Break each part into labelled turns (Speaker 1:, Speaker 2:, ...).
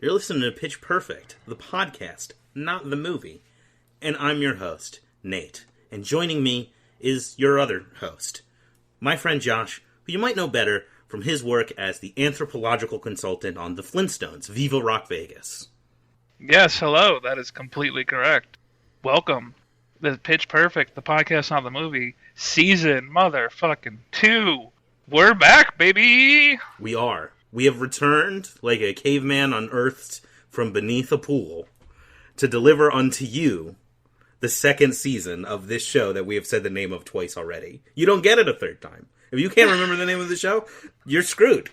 Speaker 1: You're listening to Pitch Perfect, the podcast, not the movie. And I'm your host, Nate. And joining me is your other host, my friend Josh, who you might know better from his work as the anthropological consultant on the Flintstones, Viva Rock Vegas.
Speaker 2: Yes, hello. That is completely correct. Welcome. The Pitch Perfect, the podcast, not the movie, season motherfucking 2. We're back, baby!
Speaker 1: We are. We have returned, like a caveman unearthed from beneath a pool, to deliver unto you the second season of this show that we have said the name of twice already. You don't get it a third time. If you can't remember the name of the show, you're screwed.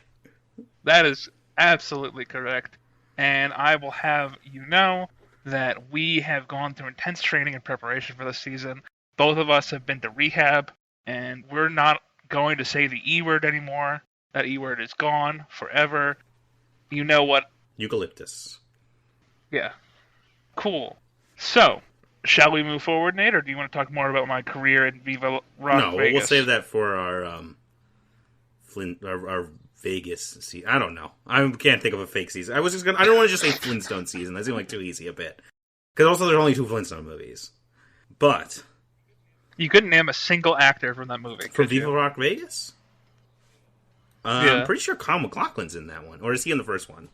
Speaker 2: That is absolutely correct. And I will have you know that we have gone through intense training and preparation for this season. Both of us have been to rehab, and we're not going to say the E word anymore. That E word is gone forever. You know what?
Speaker 1: Eucalyptus.
Speaker 2: Yeah. Cool. So, shall we move forward, Nate, or do you want to talk more about my career in Viva Rock
Speaker 1: No,
Speaker 2: Vegas?
Speaker 1: we'll save that for our our Vegas season. I don't know. I can't think of a fake season. I don't want to just say Flintstone season. That seemed like too easy a bit. Because also there's only 2 Flintstone movies. But
Speaker 2: You couldn't name a single actor from that movie.
Speaker 1: from Viva Rock Vegas?
Speaker 2: Yeah.
Speaker 1: I'm pretty sure Kyle MacLachlan's in that one. Or is he in the first one?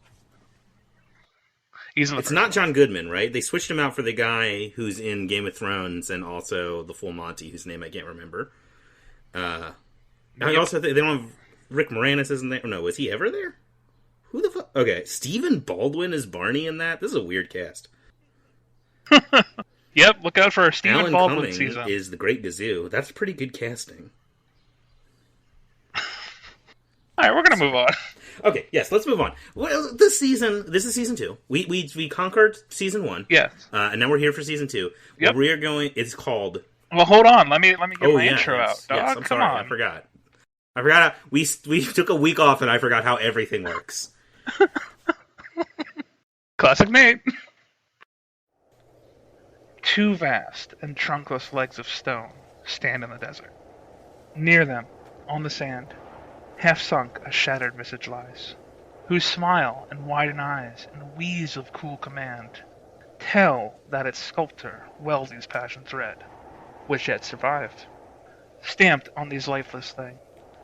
Speaker 2: He's in the
Speaker 1: It's
Speaker 2: first
Speaker 1: not
Speaker 2: one.
Speaker 1: John Goodman, right? They switched him out for the guy who's in Game of Thrones and also The Full Monty, whose name I can't remember. I also think they don't have Rick Moranis isn't there. No, was he ever there? Who the fuck? Okay, Stephen Baldwin is Barney in that? This is a weird cast.
Speaker 2: Yep, look out for a Stephen
Speaker 1: Alan
Speaker 2: Baldwin
Speaker 1: Cumming
Speaker 2: season.
Speaker 1: is the Great Gazoo. That's pretty good casting.
Speaker 2: Alright, we're going to move on.
Speaker 1: Okay, yes, let's move on. Well, this is season 2. We conquered season 1.
Speaker 2: Yes.
Speaker 1: And now we're here for season 2.
Speaker 2: Yep.
Speaker 1: We are going, it's called...
Speaker 2: Well, hold on. Let me get my intro
Speaker 1: yes,
Speaker 2: out.
Speaker 1: Yes,
Speaker 2: Dog,
Speaker 1: I'm
Speaker 2: come
Speaker 1: sorry,
Speaker 2: on.
Speaker 1: I forgot. We took a week off and I forgot how everything works.
Speaker 2: Classic Nate. 2 vast and trunkless legs of stone stand in the desert. Near them, on the sand, half sunk, a shattered visage lies, whose smile and widened eyes and wheeze of cool command tell that its sculptor well these passions read, which yet survived. Stamped on these lifeless things,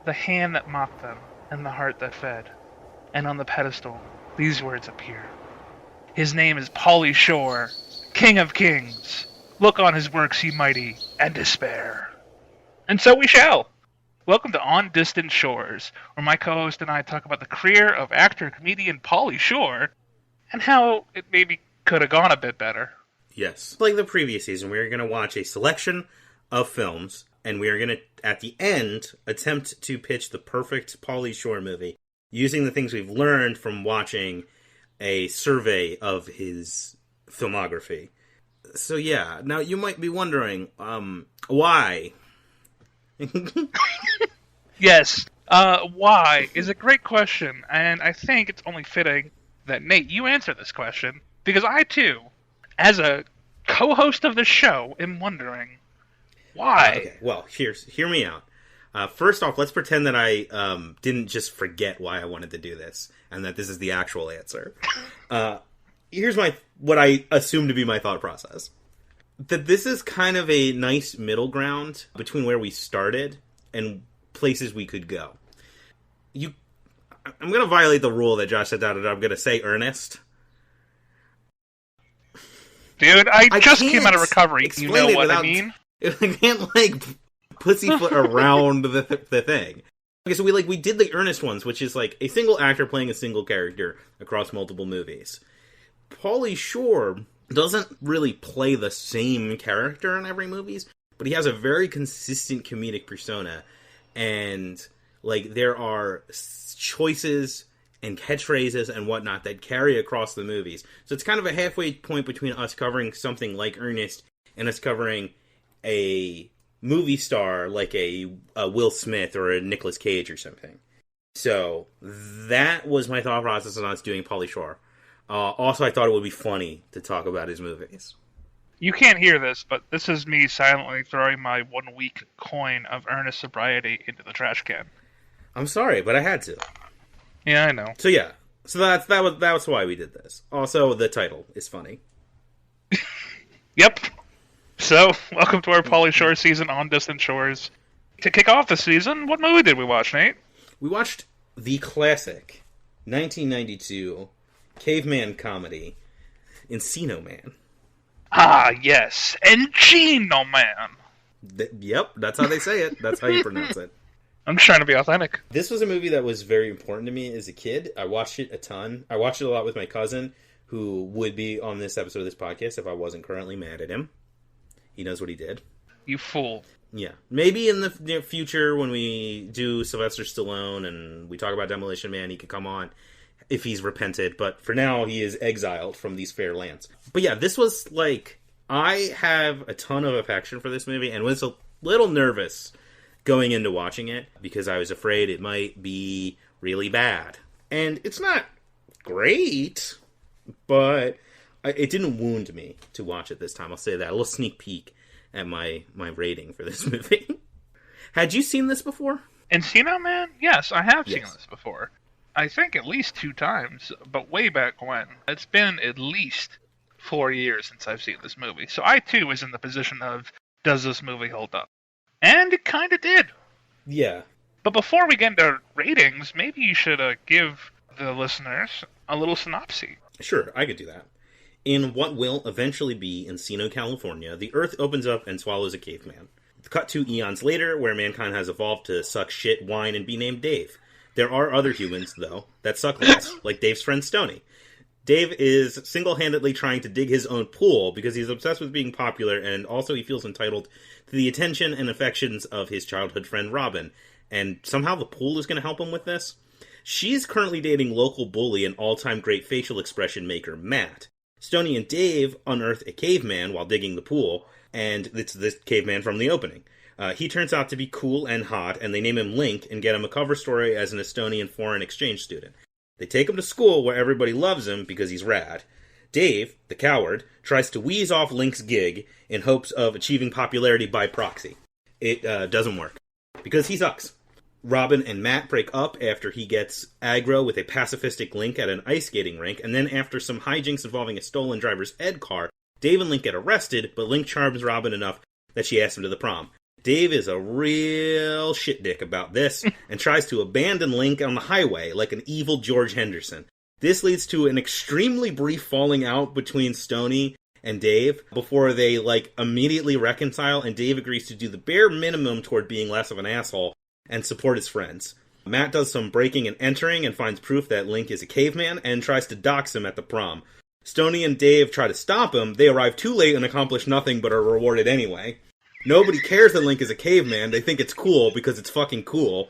Speaker 2: the hand that mocked them and the heart that fed, and on the pedestal these words appear. His name is Pauly Shore, King of Kings. Look on his works, ye mighty, and despair. And so we shall. Welcome to On Distant Shores, where my co-host and I talk about the career of actor-comedian Pauly Shore, and how it maybe could have gone a bit better.
Speaker 1: Yes. Like the previous season, we are going to watch a selection of films, and we are going to, at the end, attempt to pitch the perfect Pauly Shore movie, using the things we've learned from watching a survey of his filmography. So yeah, now you might be wondering, why?
Speaker 2: Yes, why is a great question, and I think it's only fitting that, Nate, you answer this question, because I, too, as a co-host of the show, am wondering, why?
Speaker 1: Okay, well, hear me out. First off, let's pretend that I didn't just forget why I wanted to do this, and that this is the actual answer. Here's what I assume to be my thought process. That this is kind of a nice middle ground between where we started and places we could go. I'm going to violate the rule that Josh set out, and I'm going to say Ernest.
Speaker 2: Dude, I just came out of recovery. You know what I mean?
Speaker 1: I can't, pussyfoot around the thing. Okay, so we did the Ernest ones, which is like a single actor playing a single character across multiple movies. Pauly Shore doesn't really play the same character in every movies, but he has a very consistent comedic persona, and there are choices and catchphrases and whatnot that carry across the movies. So it's kind of a halfway point between us covering something like Ernest and us covering a movie star like a Will Smith or a Nicolas Cage or something. So that was my thought process on us doing Pauly Shore. Also, I thought it would be funny to talk about his movies.
Speaker 2: You can't hear this, but this is me silently throwing my 1-week coin of earnest sobriety into the trash can.
Speaker 1: I'm sorry, but I had to.
Speaker 2: Yeah, I know.
Speaker 1: So yeah, So that's why we did this. Also, the title is funny.
Speaker 2: Yep. So, welcome to our Pauly Shore season on Distant Shores. To kick off the season, what movie did we watch, Nate?
Speaker 1: We watched the classic 1992 caveman comedy, Encino Man.
Speaker 2: Ah, yes. Encino Man.
Speaker 1: Yep, that's how they say it. That's how you pronounce it.
Speaker 2: I'm just trying to be authentic.
Speaker 1: This was a movie that was very important to me as a kid. I watched it a ton. I watched it a lot with my cousin, who would be on this episode of this podcast if I wasn't currently mad at him. He knows what he did.
Speaker 2: You fool.
Speaker 1: Yeah. Maybe in the near future when we do Sylvester Stallone and we talk about Demolition Man, he could come on if he's repented. But for now, he is exiled from these fair lands. But yeah, this was like... I have a ton of affection for this movie and was a little nervous going into watching it because I was afraid it might be really bad. And it's not great, but it didn't wound me to watch it this time. I'll say that. A little sneak peek at my rating for this movie. Had you seen this before?
Speaker 2: Encino Man? Yes, I have seen this before. I think at least 2 times, but way back when. It's been at least 4 years since I've seen this movie. So I, too, was in the position of, does this movie hold up? And it kind of did.
Speaker 1: Yeah.
Speaker 2: But before we get into ratings, maybe you should give the listeners a little synopsis.
Speaker 1: Sure, I could do that. In what will eventually be Encino, California, the Earth opens up and swallows a caveman. Cut 2 eons later, where mankind has evolved to suck shit, whine, and be named Dave. There are other humans, though, that suck less, like Dave's friend Stoney. Dave is single-handedly trying to dig his own pool because he's obsessed with being popular, and also he feels entitled to the attention and affections of his childhood friend Robin. And somehow the pool is going to help him with this. She's currently dating local bully and all-time great facial expression maker Matt. Stoney and Dave unearth a caveman while digging the pool, and it's this caveman from the opening. He turns out to be cool and hot, and they name him Link and get him a cover story as an Estonian foreign exchange student. They take him to school where everybody loves him because he's rad. Dave, the coward, tries to wheeze off Link's gig in hopes of achieving popularity by proxy. It doesn't work, because he sucks. Robin and Matt break up after he gets aggro with a pacifistic Link at an ice skating rink, and then after some hijinks involving a stolen driver's ed car, Dave and Link get arrested, but Link charms Robin enough that she asks him to the prom. Dave is a real shit dick about this, and tries to abandon Link on the highway like an evil George Henderson. This leads to an extremely brief falling out between Stoney and Dave before they, immediately reconcile, and Dave agrees to do the bare minimum toward being less of an asshole and support his friends. Matt does some breaking and entering and finds proof that Link is a caveman and tries to dox him at the prom. Stoney and Dave try to stop him. They arrive too late and accomplish nothing but are rewarded anyway. Nobody cares that Link is a caveman. They think it's cool because it's fucking cool.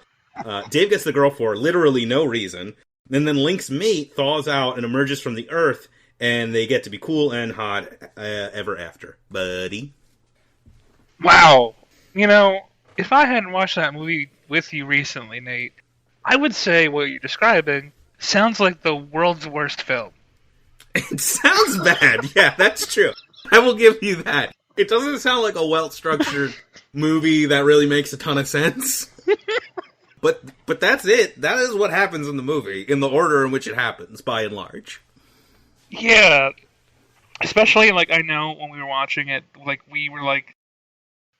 Speaker 1: Dave gets the girl for literally no reason. And then Link's mate thaws out and emerges from the earth, and they get to be cool and hot ever after. Buddy.
Speaker 2: Wow. If I hadn't watched that movie with you recently, Nate, I would say what you're describing sounds like the world's worst film.
Speaker 1: It sounds bad. Yeah, that's true. I will give you that. It doesn't sound like a well-structured movie that really makes a ton of sense. But that's it. That is what happens in the movie, in the order in which it happens, by and large.
Speaker 2: Yeah. Especially, I know when we were watching it, we were,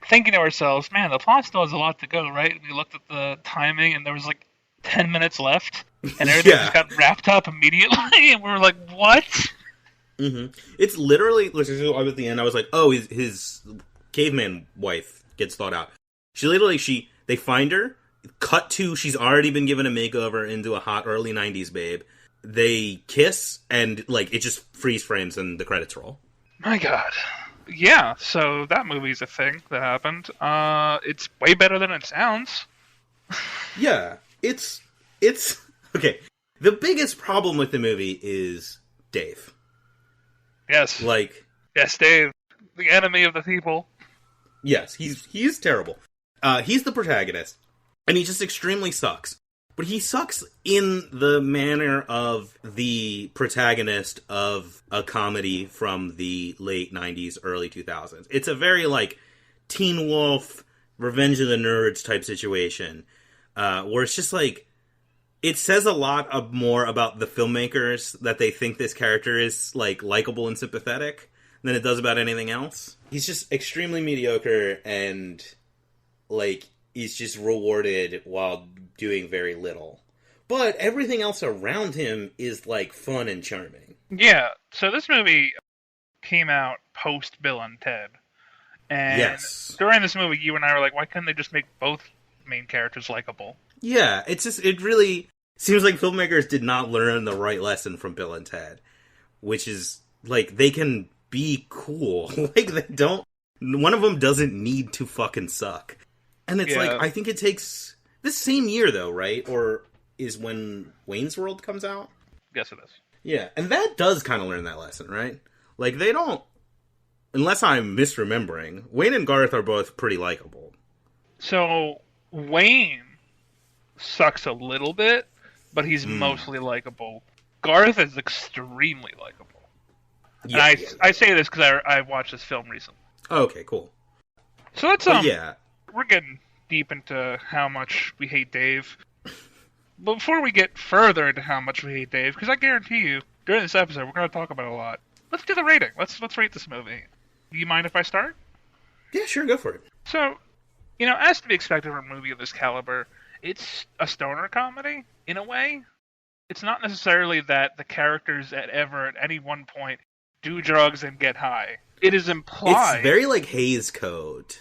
Speaker 2: thinking to ourselves, man, the plot still has a lot to go, right? And we looked at the timing, and there was, 10 minutes left, and everything just got wrapped up immediately, and we were like, what?
Speaker 1: Mm-hmm. It's literally, at the end, I was like, oh, his caveman wife gets thought out. They find her, cut to, she's already been given a makeover into a hot early 90s babe. They kiss, and, it just freeze frames and the credits roll.
Speaker 2: My God. Yeah, so that movie's a thing that happened. It's way better than it sounds.
Speaker 1: Yeah, it's, okay. The biggest problem with the movie is Dave.
Speaker 2: Yes. Yes, Dave. The enemy of the people.
Speaker 1: Yes, he's terrible. He's the protagonist, and he just extremely sucks. But he sucks in the manner of the protagonist of a comedy from the late 90s, early 2000s. It's a very, Teen Wolf, Revenge of the Nerds type situation, where it's just it says a lot of more about the filmmakers that they think this character is, like, likable and sympathetic than it does about anything else. He's just extremely mediocre and, like, he's just rewarded while doing very little. But everything else around him is, like, fun and charming.
Speaker 2: Yeah, so this movie came out post Bill and Ted. And
Speaker 1: yes.
Speaker 2: During this movie, you and I were like, why couldn't they just make both main characters likable?
Speaker 1: Yeah, it really seems like filmmakers did not learn the right lesson from Bill and Ted. Which is, like, they can be cool. Like, they don't... One of them doesn't need to fucking suck. And it's like, I think it takes... This same year, though, right? Or is when Wayne's World comes out?
Speaker 2: Yes, it is.
Speaker 1: Yeah, and that does kind of learn that lesson, right? Like, they don't... Unless I'm misremembering, Wayne and Garth are both pretty likable.
Speaker 2: So, Wayne sucks a little bit, but he's mostly likable. Garth is extremely likable.
Speaker 1: Yeah,
Speaker 2: and I say this because I watched this film recently.
Speaker 1: Okay, cool.
Speaker 2: So let's
Speaker 1: yeah,
Speaker 2: we're getting deep into how much we hate Dave. But before we get further into how much we hate Dave, because I guarantee you, during this episode, we're going to talk about it a lot. Let's do the rating. Let's rate this movie. Do you mind if I start?
Speaker 1: Yeah, sure, go for it.
Speaker 2: So, as to be expected from a movie of this caliber, it's a stoner comedy, in a way. It's not necessarily that the characters at any one point do drugs and get high. It is implied...
Speaker 1: It's very like Hays Code.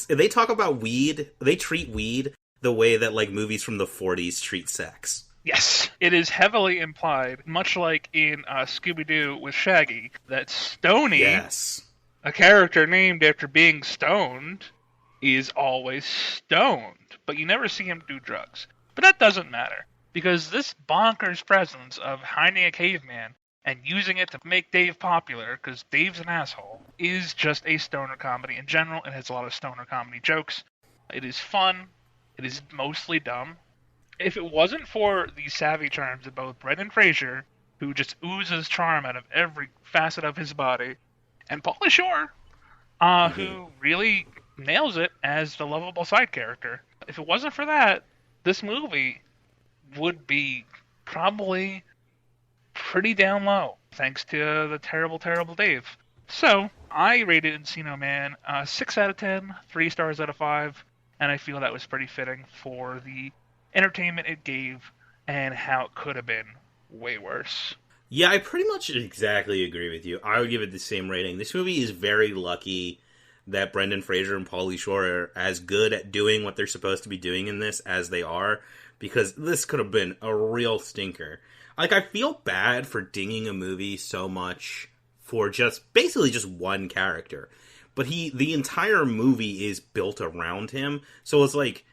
Speaker 1: They talk about weed, they treat weed the way that, like, movies from the 40s treat sex.
Speaker 2: Yes. It is heavily implied, much like in Scooby-Doo with Shaggy, that Stoney, a character named after being stoned, is always stoned. But you never see him do drugs. But that doesn't matter, because this bonkers presence of hiding a caveman and using it to make Dave popular, because Dave's an asshole, is just a stoner comedy in general. It has a lot of stoner comedy jokes. It is fun. It is mostly dumb. If it wasn't for the savvy charms of both Brennan Fraser, who just oozes charm out of every facet of his body, and Pauly Shore, who really nails it as the lovable side character. If it wasn't for that, this movie would be probably pretty down low, thanks to the terrible, terrible Dave. So, I rated Encino Man 6 out of 10, 3 stars out of 5, and I feel that was pretty fitting for the entertainment it gave and how it could have been way worse.
Speaker 1: Yeah, I pretty much exactly agree with you. I would give it the same rating. This movie is very lucky that Brendan Fraser and Pauly Shore are as good at doing what they're supposed to be doing in this as they are, because this could have been a real stinker. Like, I feel bad for dinging a movie so much for basically just one character. But the entire movie is built around him, so it's like,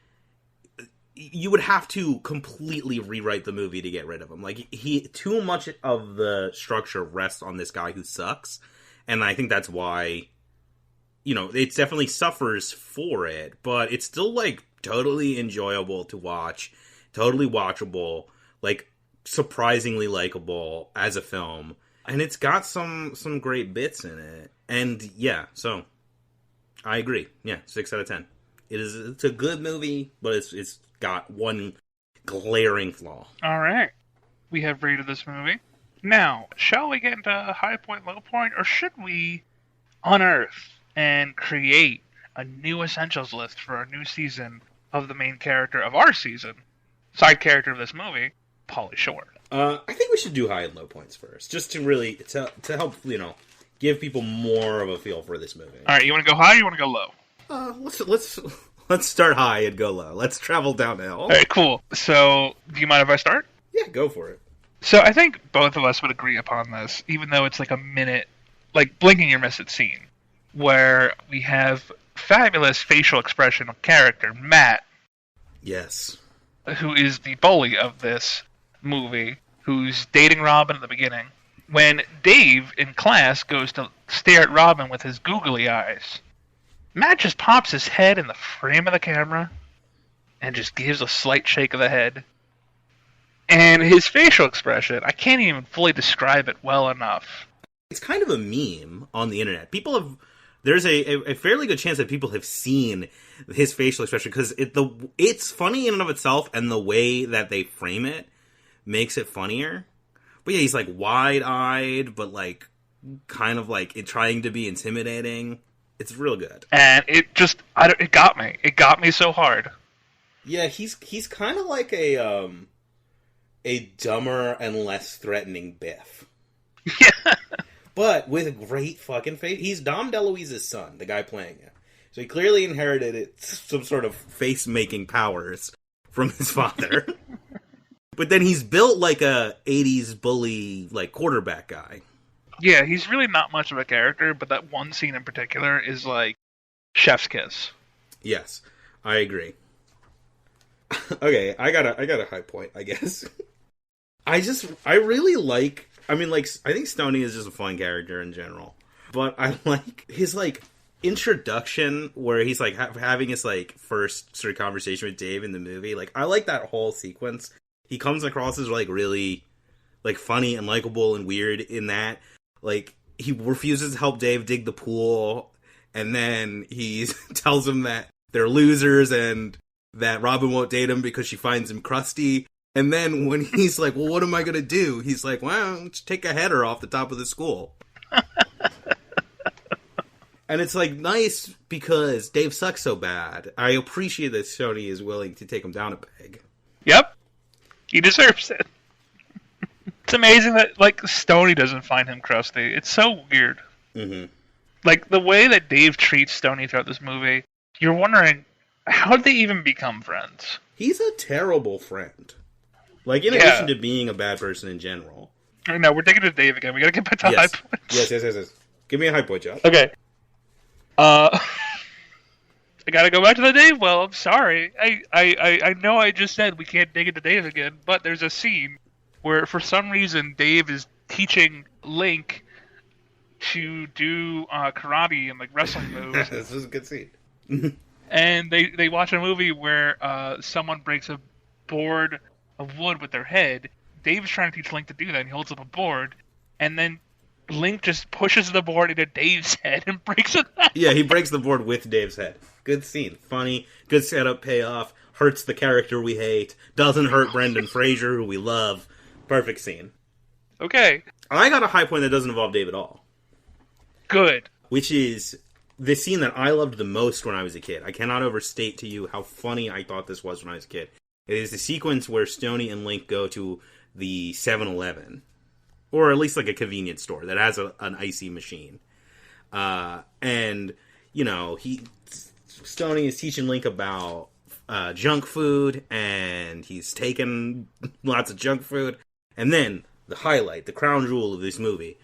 Speaker 1: you would have to completely rewrite the movie to get rid of him. Like, too much of the structure rests on this guy who sucks, and I think that's why, it definitely suffers for it, but it's still, like, totally enjoyable to watch, totally watchable, like, surprisingly likable as a film, and it's got some great bits in it. And yeah, so I agree. Yeah, 6 out of 10. It's a good movie, but it's got one glaring flaw.
Speaker 2: All right, we have rated this movie. Now, shall we get into high point, low point, or should we unearth and create a new essentials list for a new season of the main character of our season, side character of this movie, Pauly Shore?
Speaker 1: I think we should do high and low points first, just to really to help give people more of a feel for this movie.
Speaker 2: All right, you want to go high or you want to go low?
Speaker 1: Let's start high and go low. Let's travel downhill.
Speaker 2: All right, cool. So, do you mind if I start?
Speaker 1: Yeah, go for it.
Speaker 2: So, I think both of us would agree upon this, even though it's like a minute, like blinking your miss it scene, where we have fabulous facial expression of character, Matt.
Speaker 1: Yes.
Speaker 2: Who is the bully of this movie, who's dating Robin at the beginning. When Dave, in class, goes to stare at Robin with his googly eyes, Matt just pops his head in the frame of the camera and just gives a slight shake of the head. And his facial expression, I can't even fully describe it well enough.
Speaker 1: It's kind of a meme on the internet. People have there's a fairly good chance that people have seen his facial expression, because it's funny in and of itself, and the way that they frame it makes it funnier. But yeah, he's like wide-eyed, but like kind of like trying to be intimidating. It's real good.
Speaker 2: And it got me. It got me so hard.
Speaker 1: Yeah, he's kind of like a dumber and less threatening Biff.
Speaker 2: Yeah.
Speaker 1: But with a great fucking face. He's Dom DeLuise's son, the guy playing it. So he clearly inherited some sort of face-making powers from his father. But then he's built like a 80s bully, like, quarterback guy.
Speaker 2: Yeah, he's really not much of a character, but that one scene in particular is like chef's kiss.
Speaker 1: Yes, I agree. Okay, I got a high point, I guess. I really like, I mean, like, I think Stoney is just a fun character in general. But I like his, like, introduction where he's, like, having his, like, first sort of conversation with Dave in the movie. Like, I like that whole sequence. He comes across as, like, really, like, funny and likable and weird in that. Like, he refuses to help Dave dig the pool, and then he tells him that they're losers and that Robin won't date him because she finds him crusty. And then when he's like, well, what am I going to do? He's like, well, let's take a header off the top of the school. And it's, like, nice because Dave sucks so bad. I appreciate that Stoney is willing to take him down a peg.
Speaker 2: Yep. He deserves it. It's amazing that, like, Stoney doesn't find him crusty. It's so weird.
Speaker 1: Mm-hmm.
Speaker 2: Like, the way that Dave treats Stoney throughout this movie, you're wondering, how did they even become friends?
Speaker 1: He's a terrible friend. Like, in addition to being a bad person in general.
Speaker 2: No, we're taking it to Dave again. We gotta get back to high points.
Speaker 1: Yes. Give me a high point, Josh.
Speaker 2: Okay. I gotta go back to the Dave well. I'm sorry. I know I just said we can't dig into Dave again, but there's a scene where, for some reason, Dave is teaching Link to do karate and, like, wrestling moves.
Speaker 1: This was a good scene.
Speaker 2: And they watch a movie where someone breaks a board of wood with their head. Dave's trying to teach Link to do that, and he holds up a board, and then Link just pushes the board into Dave's head and breaks it.
Speaker 1: Yeah, he breaks the board with Dave's head. Good scene. Funny. Good setup, payoff. Hurts the character we hate. Doesn't hurt Brendan Fraser, who we love. Perfect scene.
Speaker 2: Okay.
Speaker 1: I got a high point that doesn't involve Dave at all.
Speaker 2: Good.
Speaker 1: Which is the scene that I loved the most when I was a kid. I cannot overstate to you how funny I thought this was when I was a kid. It is the sequence where Stoney and Link go to the 7-Eleven. Or at least like a convenience store that has an icy machine. And, you know, Stoney is teaching Link about junk food, and he's taking lots of junk food. And then the highlight, the crown jewel of this movie,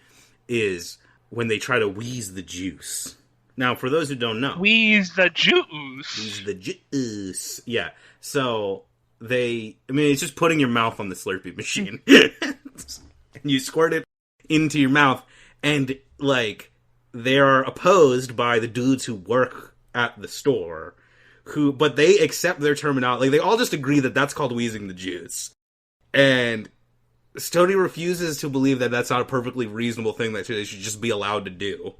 Speaker 1: is when they try to wheeze the juice. Now, for those who don't know...
Speaker 2: Wheeze the juice!
Speaker 1: Wheeze the juice. Yeah. So, it's just putting your mouth on the Slurpee machine. And you squirt it into your mouth, and, like, they are opposed by the dudes who work at the store, but they accept their terminology. Like, they all just agree that that's called wheezing the juice. And Stoney refuses to believe that that's not a perfectly reasonable thing that they should just be allowed to do.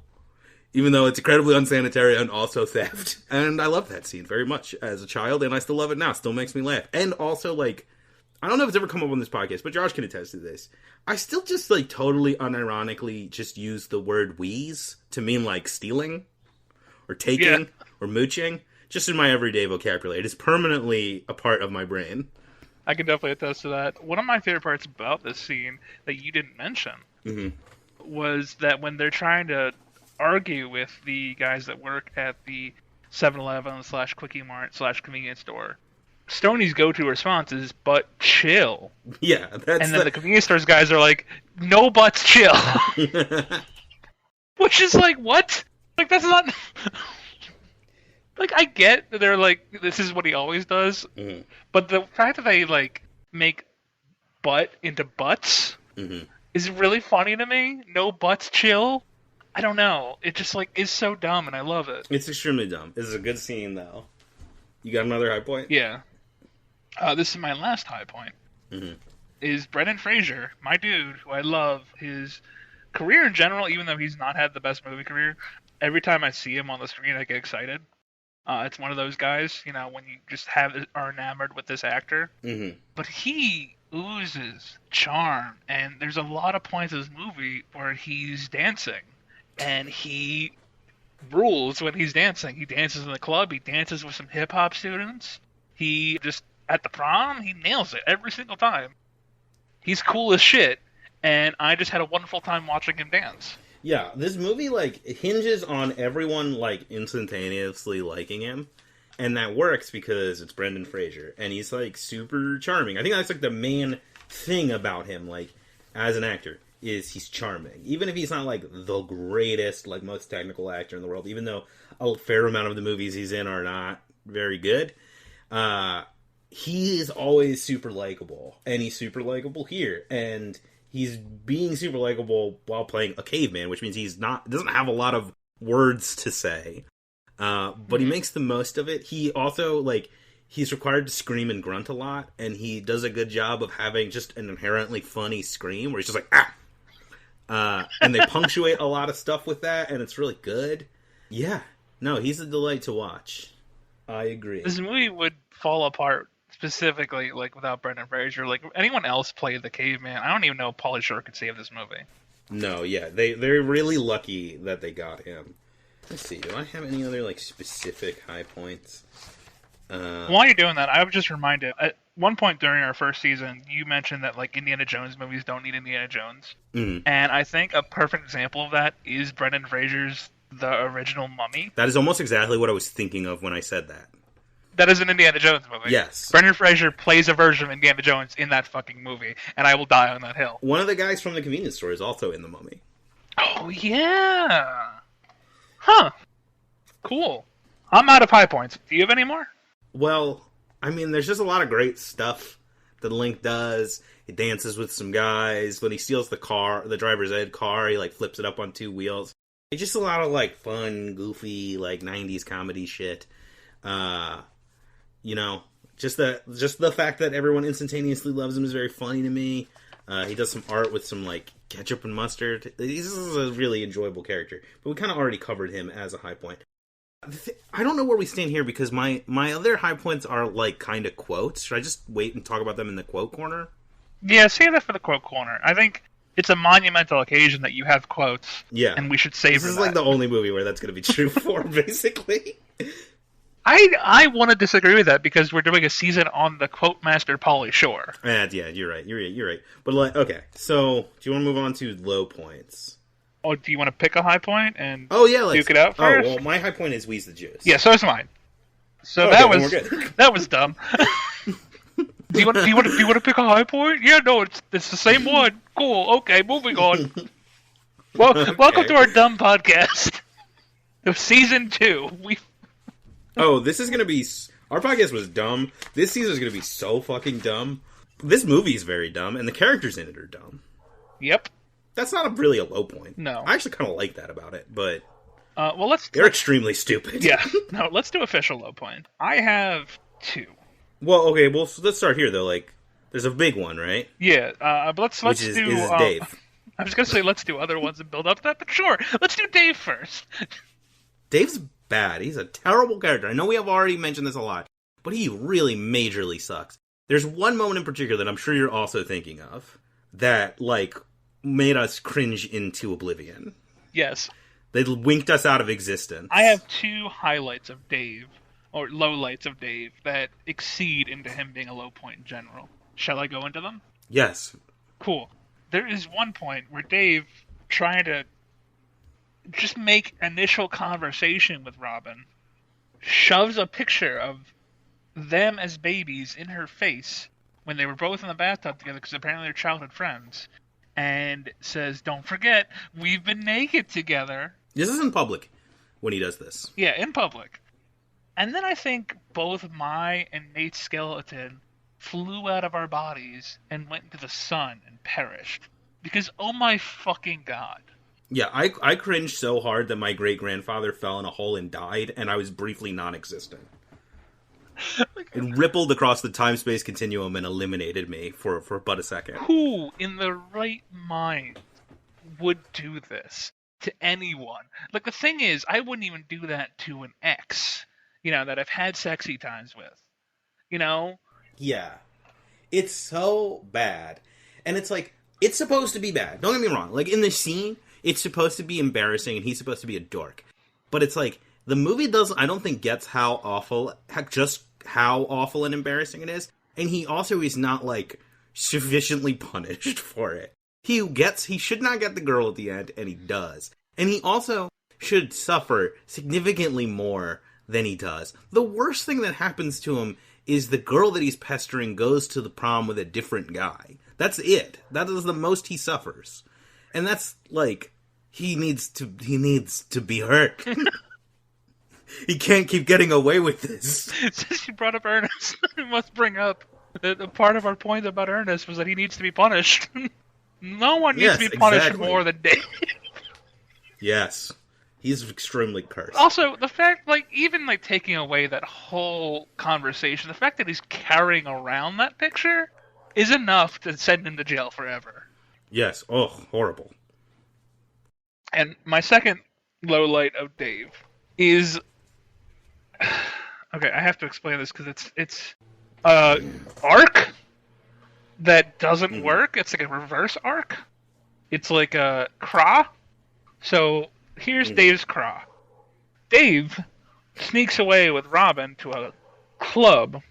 Speaker 1: Even though it's incredibly unsanitary and also theft. And I love that scene very much as a child, and I still love it now. It still makes me laugh. And also, like, I don't know if it's ever come up on this podcast, but Josh can attest to this. I still just, like, totally unironically just use the word wheeze to mean, like, stealing or taking or mooching. Just in my everyday vocabulary. It is permanently a part of my brain.
Speaker 2: I can definitely attest to that. One of my favorite parts about this scene that you didn't mention was that when they're trying to argue with the guys that work at the 7-Eleven / Quickie Mart / convenience store, Stoney's go-to response is, but chill.
Speaker 1: Yeah.
Speaker 2: And then the convenience stores guys are like, no buts, chill. Which is like, what? Like, that's not... Like, I get that they're like, this is what he always does, but the fact that they, like, make butt into butts is really funny to me. No butts, chill. I don't know. It just, like, is so dumb, and I love it.
Speaker 1: It's extremely dumb. This is a good scene, though. You got another high point?
Speaker 2: Yeah. This is my last high point. Is Brennan Fraser, my dude, who I love, his career in general, even though he's not had the best movie career, every time I see him on the screen, I get excited. It's one of those guys, when you just are enamored with this actor.
Speaker 1: Mm-hmm.
Speaker 2: But he oozes charm, and there's a lot of points in this movie where he's dancing, and he rules when he's dancing. He dances in the club, he dances with some hip hop students. He just at the prom, he nails it every single time. He's cool as shit, and I just had a wonderful time watching him dance.
Speaker 1: Yeah, this movie, hinges on everyone, instantaneously liking him. And that works because it's Brendan Fraser. And he's, super charming. I think that's, the main thing about him, as an actor, is he's charming. Even if he's not, the greatest, most technical actor in the world, even though a fair amount of the movies he's in are not very good, he is always super likable. And he's super likable here. And he's being super likable while playing a caveman, which means doesn't have a lot of words to say. But he makes the most of it. He also, he's required to scream and grunt a lot, and he does a good job of having just an inherently funny scream, where he's just ah! And they punctuate a lot of stuff with that, and it's really good. Yeah. No, he's a delight to watch. I agree.
Speaker 2: This movie would fall apart specifically, without Brendan Fraser. If anyone else played the caveman, I don't even know if Pauly Shore could save this movie.
Speaker 1: No, yeah. They're really lucky that they got him. Let's see, do I have any other, specific high points?
Speaker 2: While you're doing that, I was just reminded, at one point during our first season, you mentioned that, Indiana Jones movies don't need Indiana Jones.
Speaker 1: Mm.
Speaker 2: And I think a perfect example of that is Brendan Fraser's The Original Mummy.
Speaker 1: That is almost exactly what I was thinking of when I said that.
Speaker 2: That is an Indiana Jones movie.
Speaker 1: Yes.
Speaker 2: Brendan Fraser plays a version of Indiana Jones in that fucking movie, and I will die on that hill.
Speaker 1: One of the guys from the convenience store is also in The Mummy.
Speaker 2: Oh, yeah. Huh. Cool. I'm out of high points. Do you have any more?
Speaker 1: Well, I mean, there's just a lot of great stuff that Link does. He dances with some guys. When he steals the driver's ed car, he, flips it up on two wheels. It's just a lot of, fun, goofy, 90s comedy shit. Just the fact that everyone instantaneously loves him is very funny to me. He does some art with some, ketchup and mustard. This is a really enjoyable character. But we kind of already covered him as a high point. I don't know where we stand here, because my other high points are, kind of quotes. Should I just wait and talk about them in the quote corner?
Speaker 2: Yeah, save that for the quote corner. I think it's a monumental occasion that you have quotes.
Speaker 1: Yeah.
Speaker 2: And we should savor that.
Speaker 1: This is, the only movie where that's going to be true for, basically.
Speaker 2: I want to disagree with that, because we're doing a season on the quote master Pauly Shore.
Speaker 1: Yeah, you're right. You're right. But okay, so do you want to move on to low points?
Speaker 2: Oh, do you want to pick a high point and
Speaker 1: duke
Speaker 2: it out first?
Speaker 1: Oh, well, my high point is Wheeze the Juice.
Speaker 2: Yeah, so is mine. So that was dumb. Do you want to pick a high point? Yeah, no, it's the same one. Cool. Okay, moving on. Welcome to our dumb podcast. Season 2.
Speaker 1: This is going to be... Our podcast was dumb. This season is going to be so fucking dumb. This movie is very dumb, and the characters in it are dumb.
Speaker 2: Yep.
Speaker 1: That's not really a low point.
Speaker 2: No.
Speaker 1: I actually kind of like that about it, but...
Speaker 2: they're
Speaker 1: extremely stupid.
Speaker 2: Yeah. No, let's do official low point. I have 2.
Speaker 1: Well, okay, let's start here, though. There's a big one, right?
Speaker 2: Yeah, but let's
Speaker 1: Which
Speaker 2: do...
Speaker 1: is Dave.
Speaker 2: I was going to say let's do other ones and build up to that, but sure. Let's do Dave first.
Speaker 1: Dave's bad. He's a terrible character. I know we have already mentioned this a lot, but he really majorly sucks. There's one moment in particular that I'm sure you're also thinking of that, made us cringe into oblivion.
Speaker 2: Yes.
Speaker 1: They winked us out of existence.
Speaker 2: I have 2 highlights of Dave, or lowlights of Dave, that exceed into him being a low point in general. Shall I go into them?
Speaker 1: Yes.
Speaker 2: Cool. There is one point where Dave, trying to just make initial conversation with Robin, shoves a picture of them as babies in her face when they were both in the bathtub together, because apparently they're childhood friends, and says, "Don't forget, we've been naked together."
Speaker 1: This is in public when he does this.
Speaker 2: Yeah, in public. And then I think both my and Nate's skeleton flew out of our bodies and went into the sun and perished. Because, oh my fucking god.
Speaker 1: Yeah, I cringed so hard that my great-grandfather fell in a hole and died, and I was briefly non-existent. It rippled across the time-space continuum and eliminated me for but a second.
Speaker 2: Who in the right mind would do this? to anyone. Like, the thing is, I wouldn't even do that to an ex, that I've had sexy times with.
Speaker 1: Yeah. It's so bad. And it's like, it's supposed to be bad. Don't get me wrong. Like, in the scene, it's supposed to be embarrassing and he's supposed to be a dork. But it's like, the movie I don't think gets how awful and embarrassing it is. And he also is not, like, sufficiently punished for it. He should not get the girl at the end, and he does. And he also should suffer significantly more than he does. The worst thing that happens to him is the girl that he's pestering goes to the prom with a different guy. That's it. That is the most he suffers. And that's, like, he needs to be hurt. He can't keep getting away with this.
Speaker 2: Since you brought up Ernest, I must bring up that the part of our point about Ernest was that he needs to be punished. No one needs to be punished more than Dave.
Speaker 1: Yes. He's extremely cursed.
Speaker 2: Also, the fact, even taking away that whole conversation, the fact that he's carrying around that picture is enough to send him to jail forever.
Speaker 1: Yes. Oh, horrible.
Speaker 2: And my second low light of Dave is... Okay, I have to explain this because it's arc that doesn't work. It's like a reverse arc. It's like a craw. So here's Dave's craw. Dave sneaks away with Robin to a club,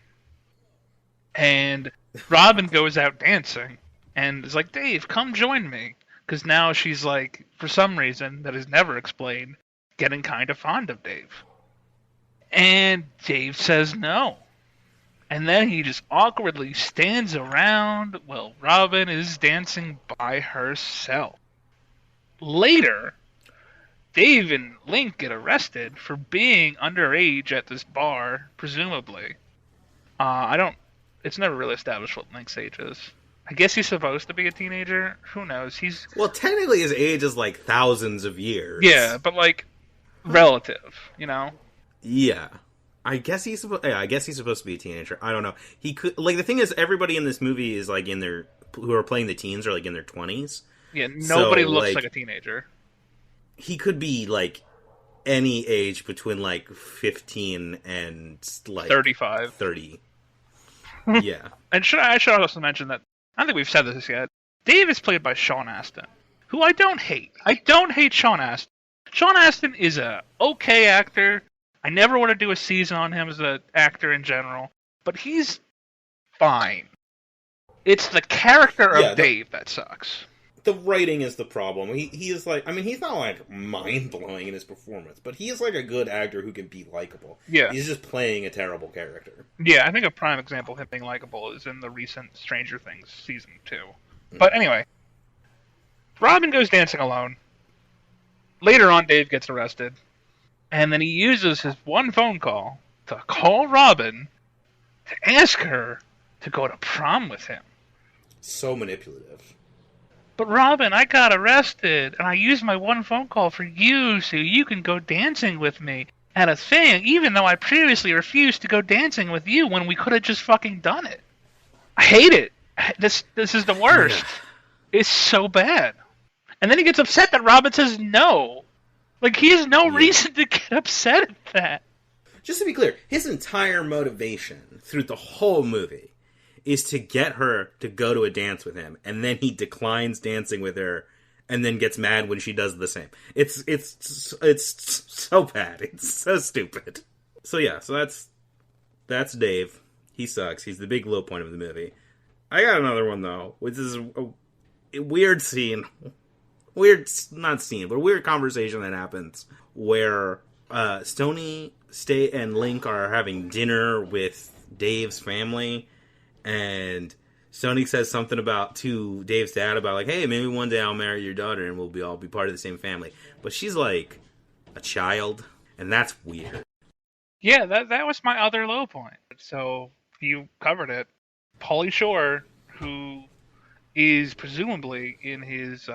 Speaker 2: and Robin goes out dancing and is like, Dave, come join me. Because now she's like, for some reason that is never explained, getting kind of fond of Dave. And Dave says no. And then he just awkwardly stands around while Robin is dancing by herself. Later, Dave and Link get arrested for being underage at this bar, presumably. It's never really established what Link's age is. I guess he's supposed to be a teenager. Who knows?
Speaker 1: Well, technically his age is like thousands of years.
Speaker 2: Yeah, but relative,
Speaker 1: Yeah. I guess he's supposed to be a teenager. I don't know. He could, the thing is, everybody in this movie is who are playing the teens are in their 20s.
Speaker 2: Yeah, nobody looks like a teenager.
Speaker 1: He could be any age between 15 and
Speaker 2: 35.
Speaker 1: 30. Yeah.
Speaker 2: And I should also mention that, I don't think we've said this yet, Dave is played by Sean Astin, who I don't hate. I don't hate Sean Astin. Sean Astin is a okay actor. I never want to do a season on him as an actor in general, but he's fine. It's the character of Dave that sucks.
Speaker 1: The writing is the problem. He is he's not mind-blowing in his performance, but he is a good actor who can be likable.
Speaker 2: Yeah.
Speaker 1: He's just playing a terrible character.
Speaker 2: Yeah, I think a prime example of him being likable is in the recent Stranger Things season 2. But anyway, Robin goes dancing alone. Later on, Dave gets arrested. And then he uses his one phone call to call Robin to ask her to go to prom with him.
Speaker 1: So manipulative.
Speaker 2: But Robin, I got arrested, and I used my one phone call for you so you can go dancing with me at a thing, even though I previously refused to go dancing with you when we could have just fucking done it. I hate it. This is the worst. Yeah. It's so bad. And then he gets upset that Robin says no. He has no reason to get upset at that.
Speaker 1: Just to be clear, his entire motivation through the whole movie is to get her to go to a dance with him, and then he declines dancing with her, and then gets mad when she does the same. It's so bad. It's so stupid. So that's Dave. He sucks. He's the big low point of the movie. I got another one though, which is a weird scene. Weird conversation that happens where Stoney, and Link are having dinner with Dave's family, and Stoney says something to Dave's dad about hey, maybe one day I'll marry your daughter and we'll all be part of the same family. But she's a child, and that's weird.
Speaker 2: Yeah, that was my other low point. So you covered it. Pauly Shore, who is presumably in his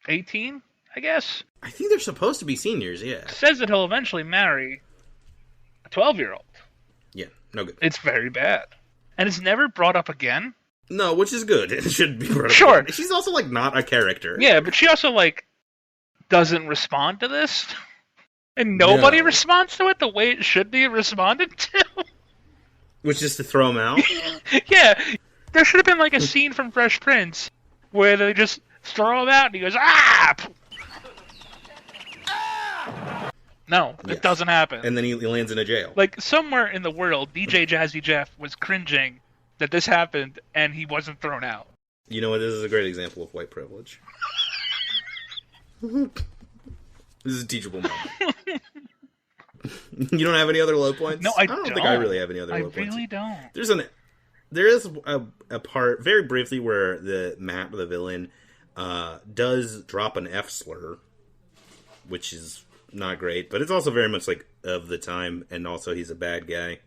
Speaker 2: 18, I guess.
Speaker 1: I think they're supposed to be seniors, yeah.
Speaker 2: Says that he'll eventually marry a 12-year-old.
Speaker 1: Yeah, no good.
Speaker 2: It's very bad. And it's never brought up again.
Speaker 1: No, which is good. It shouldn't be brought up
Speaker 2: Sure.
Speaker 1: again. She's also, not a character.
Speaker 2: Yeah, but she also, doesn't respond to this. And nobody
Speaker 1: No.
Speaker 2: responds to it the way it should be responded to.
Speaker 1: Which is to throw him out?
Speaker 2: Yeah. There should have been like a scene from Fresh Prince where they just throw him out and he goes, ah! No,
Speaker 1: Yes.
Speaker 2: it doesn't happen.
Speaker 1: And then he lands in a jail.
Speaker 2: Like, somewhere in the world, DJ Jazzy Jeff was cringing that this happened and he wasn't thrown out.
Speaker 1: You know what? This is a great example of white privilege. This is a teachable moment. You don't have any other low points?
Speaker 2: No, I
Speaker 1: don't think I really have any other low points.
Speaker 2: I really don't.
Speaker 1: There is a part, very briefly, where Matt, the villain, does drop an F slur, which is not great, but it's also very much like of the time, and also he's a bad guy.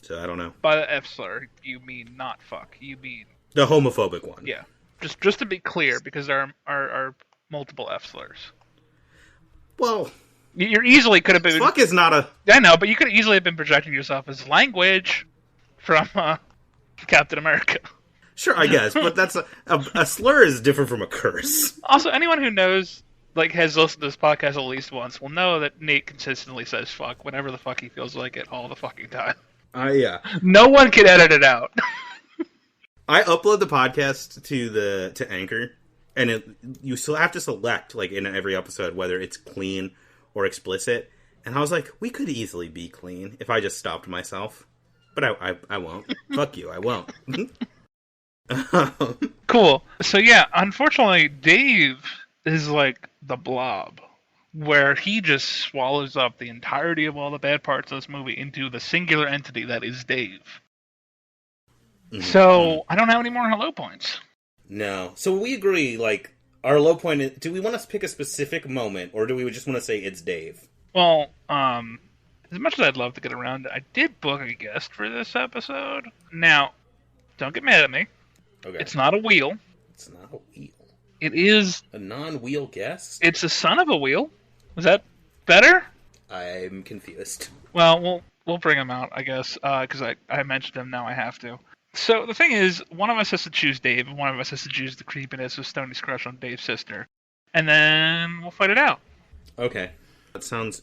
Speaker 1: So I don't know.
Speaker 2: By the F slur, you mean not fuck. You mean
Speaker 1: The homophobic one.
Speaker 2: yeah. Just to be clear, because there are multiple F slurs.
Speaker 1: Well,
Speaker 2: You easily could have been.
Speaker 1: fuck is not a.
Speaker 2: I know, but you could easily have been projecting yourself as language from Captain America.
Speaker 1: Sure, I guess, but that's a slur is different from a curse.
Speaker 2: Also, anyone who knows, like, has listened to this podcast at least once will know that Nate consistently says fuck whenever the fuck he feels like it all the fucking time.
Speaker 1: Yeah.
Speaker 2: No one can edit it out.
Speaker 1: I upload the podcast to Anchor, and you still have to select, like, in every episode, whether it's clean or explicit. And I was like, we could easily be clean if I just stopped myself. But I won't. Fuck you, I won't.
Speaker 2: Cool. So yeah, unfortunately, Dave is like the Blob, where he just swallows up the entirety of all the bad parts of this movie into the singular entity that is Dave.
Speaker 1: Mm-hmm.
Speaker 2: So I don't have any more low points.
Speaker 1: No. So we agree, like, our low point is, do we want to pick a specific moment, or do we just want to say it's Dave?
Speaker 2: Well, as much as I'd love to get around it, I did book a guest for this episode. Now, don't get mad at me.
Speaker 1: Okay.
Speaker 2: It's not a wheel.
Speaker 1: It's not a wheel.
Speaker 2: It is...
Speaker 1: A non-wheel guest?
Speaker 2: It's a son of a wheel. Was that better?
Speaker 1: I'm confused.
Speaker 2: Well, we'll bring him out, I guess, because I mentioned him, now I have to. So, the thing is, one of us has to choose Dave, and one of us has to choose the creepiness of Stoney's crush on Dave's sister. And then we'll fight it out.
Speaker 1: Okay. That sounds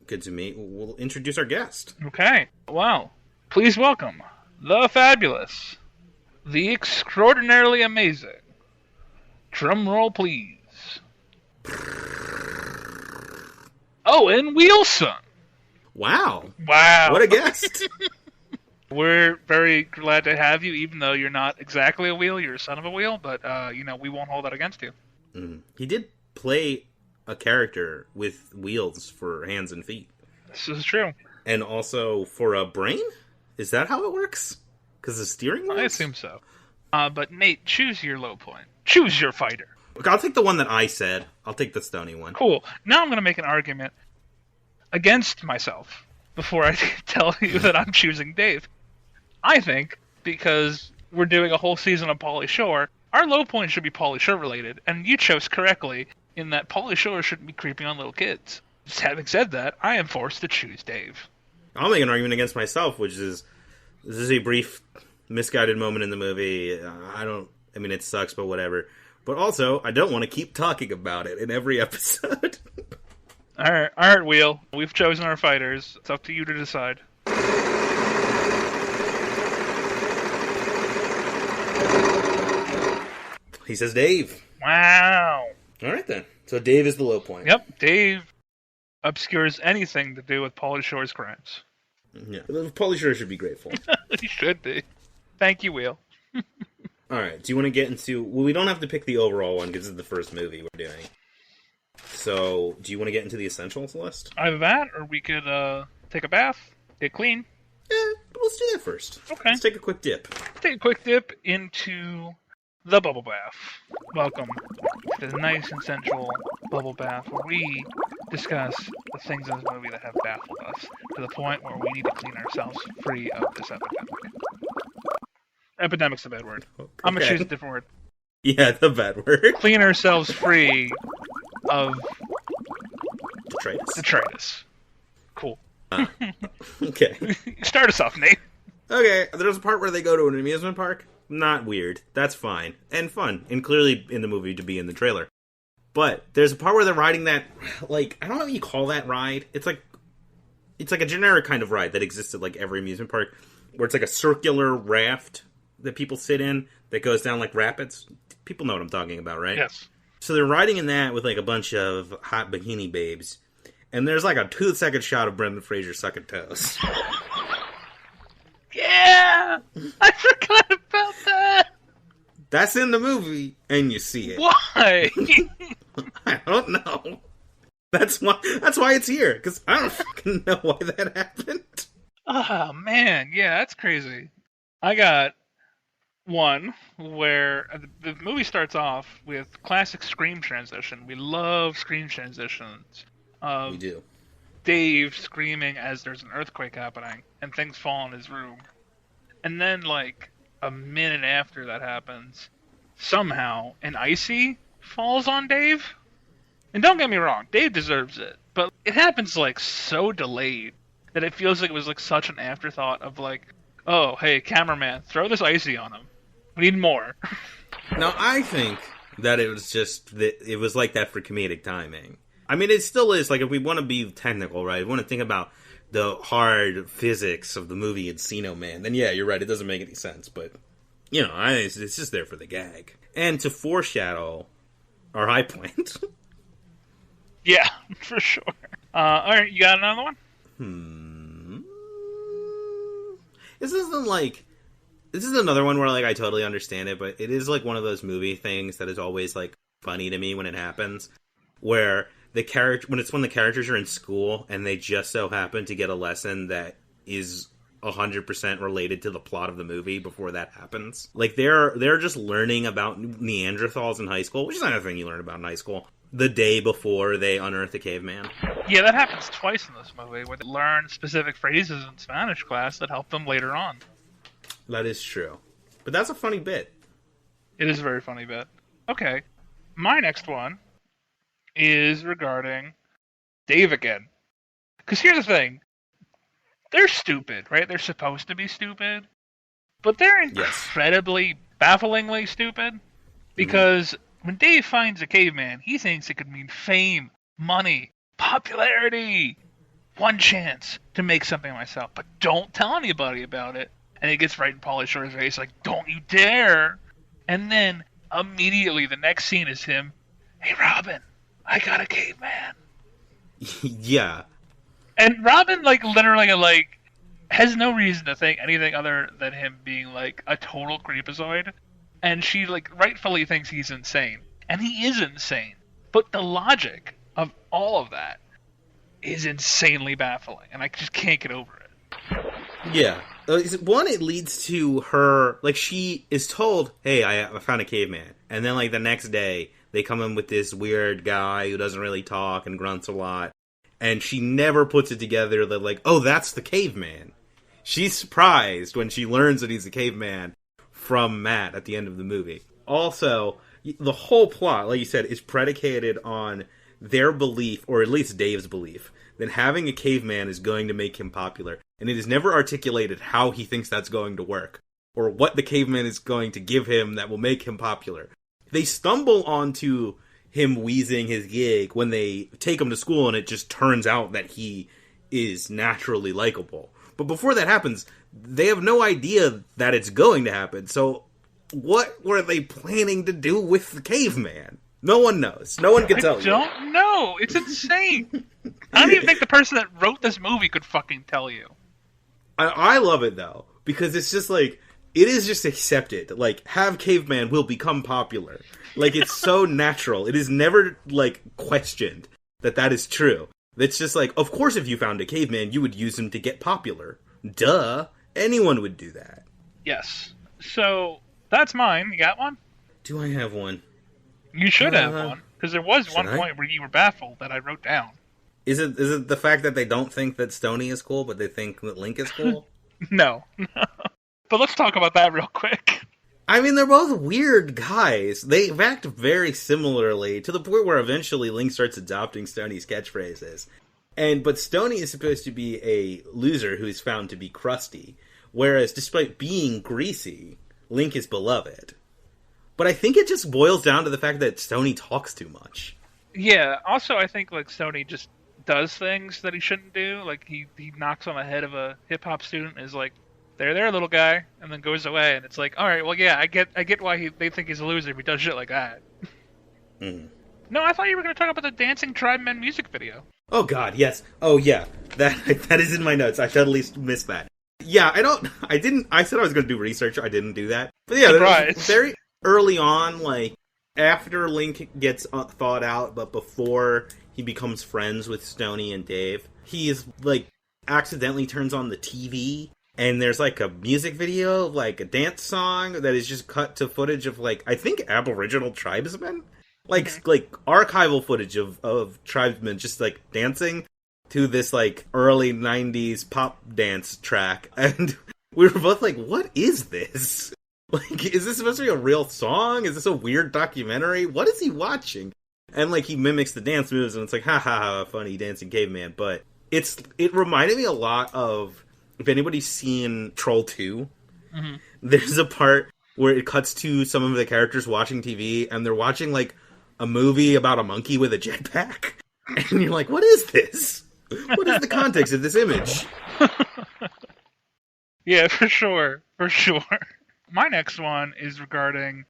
Speaker 1: good to me. We'll introduce our guest.
Speaker 2: Okay. Well, please welcome the fabulous, the extraordinarily amazing, drum roll please, Owen Wilson.
Speaker 1: Wow.
Speaker 2: Wow.
Speaker 1: What a guest.
Speaker 2: We're very glad to have you, even though you're not exactly a wheel, you're a son of a wheel, but, we won't hold that against you.
Speaker 1: He did play a character with wheels for hands and feet.
Speaker 2: This is true.
Speaker 1: And also for a brain? Is that how it works? Because the steering wheel?
Speaker 2: I assume so. But Nate, choose your low point. Choose your fighter.
Speaker 1: Look, I'll take the one that I said. I'll take the Stony one.
Speaker 2: Cool. Now I'm going to make an argument against myself before I tell you that I'm choosing Dave. I think, because we're doing a whole season of Pauly Shore, our low point should be Pauly Shore related, and you chose correctly in that Pauly Shore shouldn't be creeping on little kids. Just having said that, I am forced to choose Dave.
Speaker 1: I'll make an argument against myself, which is, this is a brief, misguided moment in the movie. It sucks, but whatever. But also, I don't want to keep talking about it in every episode.
Speaker 2: All right, Wheel. We've chosen our fighters. It's up to you to decide.
Speaker 1: He says Dave.
Speaker 2: Wow.
Speaker 1: All right, then. So Dave is the low point.
Speaker 2: Yep, Dave obscures anything to do with Pauly Shore's crimes.
Speaker 1: Yeah. Pauly Shore should be grateful.
Speaker 2: He should be. Thank you, Wheel.
Speaker 1: All right. Do you want to get into... Well, we don't have to pick the overall one because it's the first movie we're doing. So, do you want to get into the essentials list?
Speaker 2: Either that, or we could take a bath, get clean.
Speaker 1: Yeah, let's do that first.
Speaker 2: Okay.
Speaker 1: Let's take a quick dip.
Speaker 2: Take a quick dip into the bubble bath. Welcome to the nice and sensual bubble bath where we discuss the things in this movie that have baffled us to the point where we need to clean ourselves free of this epidemic. Epidemic's a bad word. Okay. I'm going to choose a different word.
Speaker 1: Yeah, the bad word.
Speaker 2: Clean ourselves free of detritus. Cool.
Speaker 1: Okay.
Speaker 2: Start us off, Nate.
Speaker 1: Okay, there's a part where they go to an amusement park. Not weird. That's fine. And fun. And clearly in the movie to be in the trailer. But there's a part where they're riding that, like, I don't know what you call that ride. It's like a generic kind of ride that exists at, like, every amusement park, where it's like a circular raft that people sit in that goes down, like, rapids. People know what I'm talking about, right?
Speaker 2: Yes.
Speaker 1: So they're riding in that with, like, a bunch of hot bikini babes. And there's, like, a 2-second shot of Brendan Fraser sucking toes.
Speaker 2: Yeah! I forgot about that!
Speaker 1: That's in the movie, and you see it.
Speaker 2: Why?
Speaker 1: I don't know. That's why it's here, because I don't fucking know why that happened.
Speaker 2: Oh, man. Yeah, that's crazy. I got one where the movie starts off with classic Scream transition. We love Scream transitions.
Speaker 1: We do.
Speaker 2: Dave screaming as there's an earthquake happening, and things fall in his room. And then, like, a minute after that happens, somehow an icy falls on Dave. And don't get me wrong, Dave deserves it, but it happens, like, so delayed that it feels like it was, like, such an afterthought of, like, oh, hey, cameraman, throw this icy on him. We need more.
Speaker 1: Now, I think that it was just that it was like that for comedic timing. I mean, it still is. Like, if we want to be technical, right? We want to think about the hard physics of the movie Encino Man, then yeah, you're right. It doesn't make any sense. But, you know, it's just there for the gag. And to foreshadow our high point.
Speaker 2: Yeah, for sure. Alright, you got another one?
Speaker 1: This is another one where, like, I totally understand it, but it is, like, one of those movie things that is always, like, funny to me when it happens. Where when the characters are in school and they just so happen to get a lesson that is 100% related to the plot of the movie before that happens. Like, they're just learning about Neanderthals in high school, which is not a thing you learn about in high school, the day before they unearth the caveman.
Speaker 2: Yeah, that happens twice in this movie, where they learn specific phrases in Spanish class that help them later on.
Speaker 1: That is true. But that's a funny bit.
Speaker 2: It is a very funny bit. Okay, my next one is regarding Dave again. Because here's the thing. They're stupid, right? They're supposed to be stupid. But they're incredibly, bafflingly stupid. Because when Dave finds a caveman, he thinks it could mean fame, money, popularity. One chance to make something myself. But don't tell anybody about it. And he gets right in Pauly Shore's face, like, don't you dare. And then, immediately, the next scene is him, hey, Robin, I got a caveman.
Speaker 1: Yeah.
Speaker 2: And Robin, like, literally, like, has no reason to think anything other than him being, like, a total creepazoid. And she, like, rightfully thinks he's insane. And he is insane. But the logic of all of that is insanely baffling. And I just can't get over it.
Speaker 1: Yeah. One, it leads to her, like, she is told, hey, I found a caveman. And then, like, the next day, they come in with this weird guy who doesn't really talk and grunts a lot. And she never puts it together that, like, oh, that's the caveman. She's surprised when she learns that he's a caveman from Matt at the end of the movie. Also, the whole plot, like you said, is predicated on their belief, or at least Dave's belief, that having a caveman is going to make him popular. And it is never articulated how he thinks that's going to work, or what the caveman is going to give him that will make him popular. They stumble onto him wheezing his gig when they take him to school, and it just turns out that he is naturally likable. But before that happens, they have no idea that it's going to happen. So what were they planning to do with the caveman? No one knows. No one can tell you.
Speaker 2: I don't know. It's insane. I don't even think the person that wrote this movie could fucking tell you.
Speaker 1: I love it, though, because it's just like, it is just accepted. Like, have caveman will become popular. Like, it's so natural. It is never, like, questioned that is true. It's just like, of course if you found a caveman, you would use him to get popular. Duh. Anyone would do that.
Speaker 2: Yes. So, that's mine. You got one?
Speaker 1: Do I have one?
Speaker 2: You should have one. Because there was one point where you were baffled that I wrote down.
Speaker 1: Is it the fact that they don't think that Stoney is cool, but they think that Link is cool?
Speaker 2: No. But let's talk about that real quick.
Speaker 1: I mean, they're both weird guys. They act very similarly, to the point where eventually Link starts adopting Stoney's catchphrases. But Stoney is supposed to be a loser who is found to be crusty, whereas despite being greasy, Link is beloved. But I think it just boils down to the fact that Stoney talks too much.
Speaker 2: Yeah. Also, I think like Sony just does things that he shouldn't do. Like he knocks on the head of a hip hop student, and is like, there, little guy," and then goes away. And it's like, all right, well, yeah, I get why they think he's a loser if he does shit like that.
Speaker 1: Mm.
Speaker 2: No, I thought you were going to talk about the Dancing Tribemen music video.
Speaker 1: Oh God, yes. Oh yeah, that is in my notes. I totally missed that. Yeah, I said I was going to do research. I didn't do that. But yeah,
Speaker 2: Surprise.
Speaker 1: very early on, like after Link gets thawed out, but before he becomes friends with Stoney and Dave, he is like accidentally turns on the TV. And there's like a music video of like a dance song that is just cut to footage of like, I think Aboriginal tribesmen? Like archival footage of tribesmen just like dancing to this like early 90s pop dance track. And we were both like, what is this? Like, is this supposed to be a real song? Is this a weird documentary? What is he watching? And like he mimics the dance moves and it's like, ha ha ha, funny dancing caveman. But it reminded me a lot of, if anybody's seen Troll 2, there's a part where it cuts to some of the characters watching TV, and they're watching, like, a movie about a monkey with a jetpack. And you're like, what is this? What is the context of this image?
Speaker 2: Yeah, for sure. For sure. My next one is regarding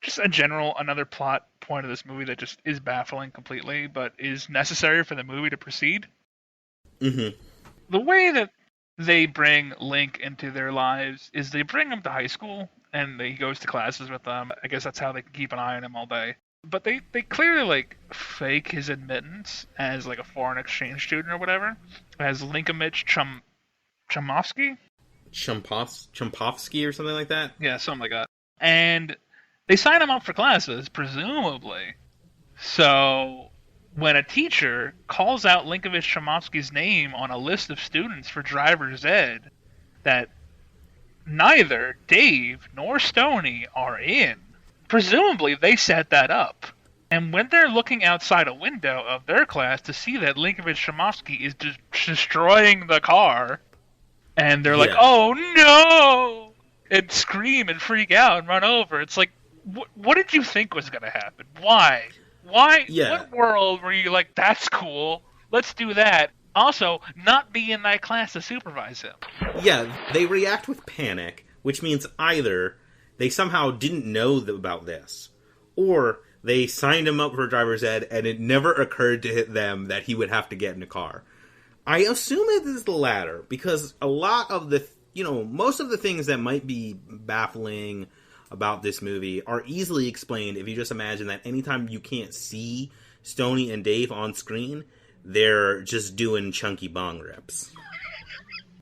Speaker 2: just another plot point of this movie that just is baffling completely, but is necessary for the movie to proceed.
Speaker 1: Mm-hmm.
Speaker 2: The way that they bring Link into their lives is they bring him to high school and he goes to classes with them. I guess that's how they can keep an eye on him all day. But they clearly like fake his admittance as like a foreign exchange student or whatever, as Linkovich Chomsky.
Speaker 1: Chompovsky or something like that?
Speaker 2: Yeah, something like that. And they sign him up for classes, presumably. So when a teacher calls out Linkovich Chomsky's name on a list of students for driver's ed that neither Dave nor Stoney are in, presumably they set that up. And when they're looking outside a window of their class to see that Linkovich Chomsky is destroying the car, and they're like, oh no! And scream and freak out and run over. It's like, what did you think was going to happen? Why?
Speaker 1: Yeah.
Speaker 2: What world were you like, that's cool, let's do that? Also, not be in that class to supervise him.
Speaker 1: Yeah, they react with panic, which means either they somehow didn't know about this, or they signed him up for driver's ed and it never occurred to them that he would have to get in a car. I assume it is the latter, because a lot of the, most of the things that might be baffling about this movie are easily explained if you just imagine that anytime you can't see Stoney and Dave on screen, they're just doing chunky bong rips.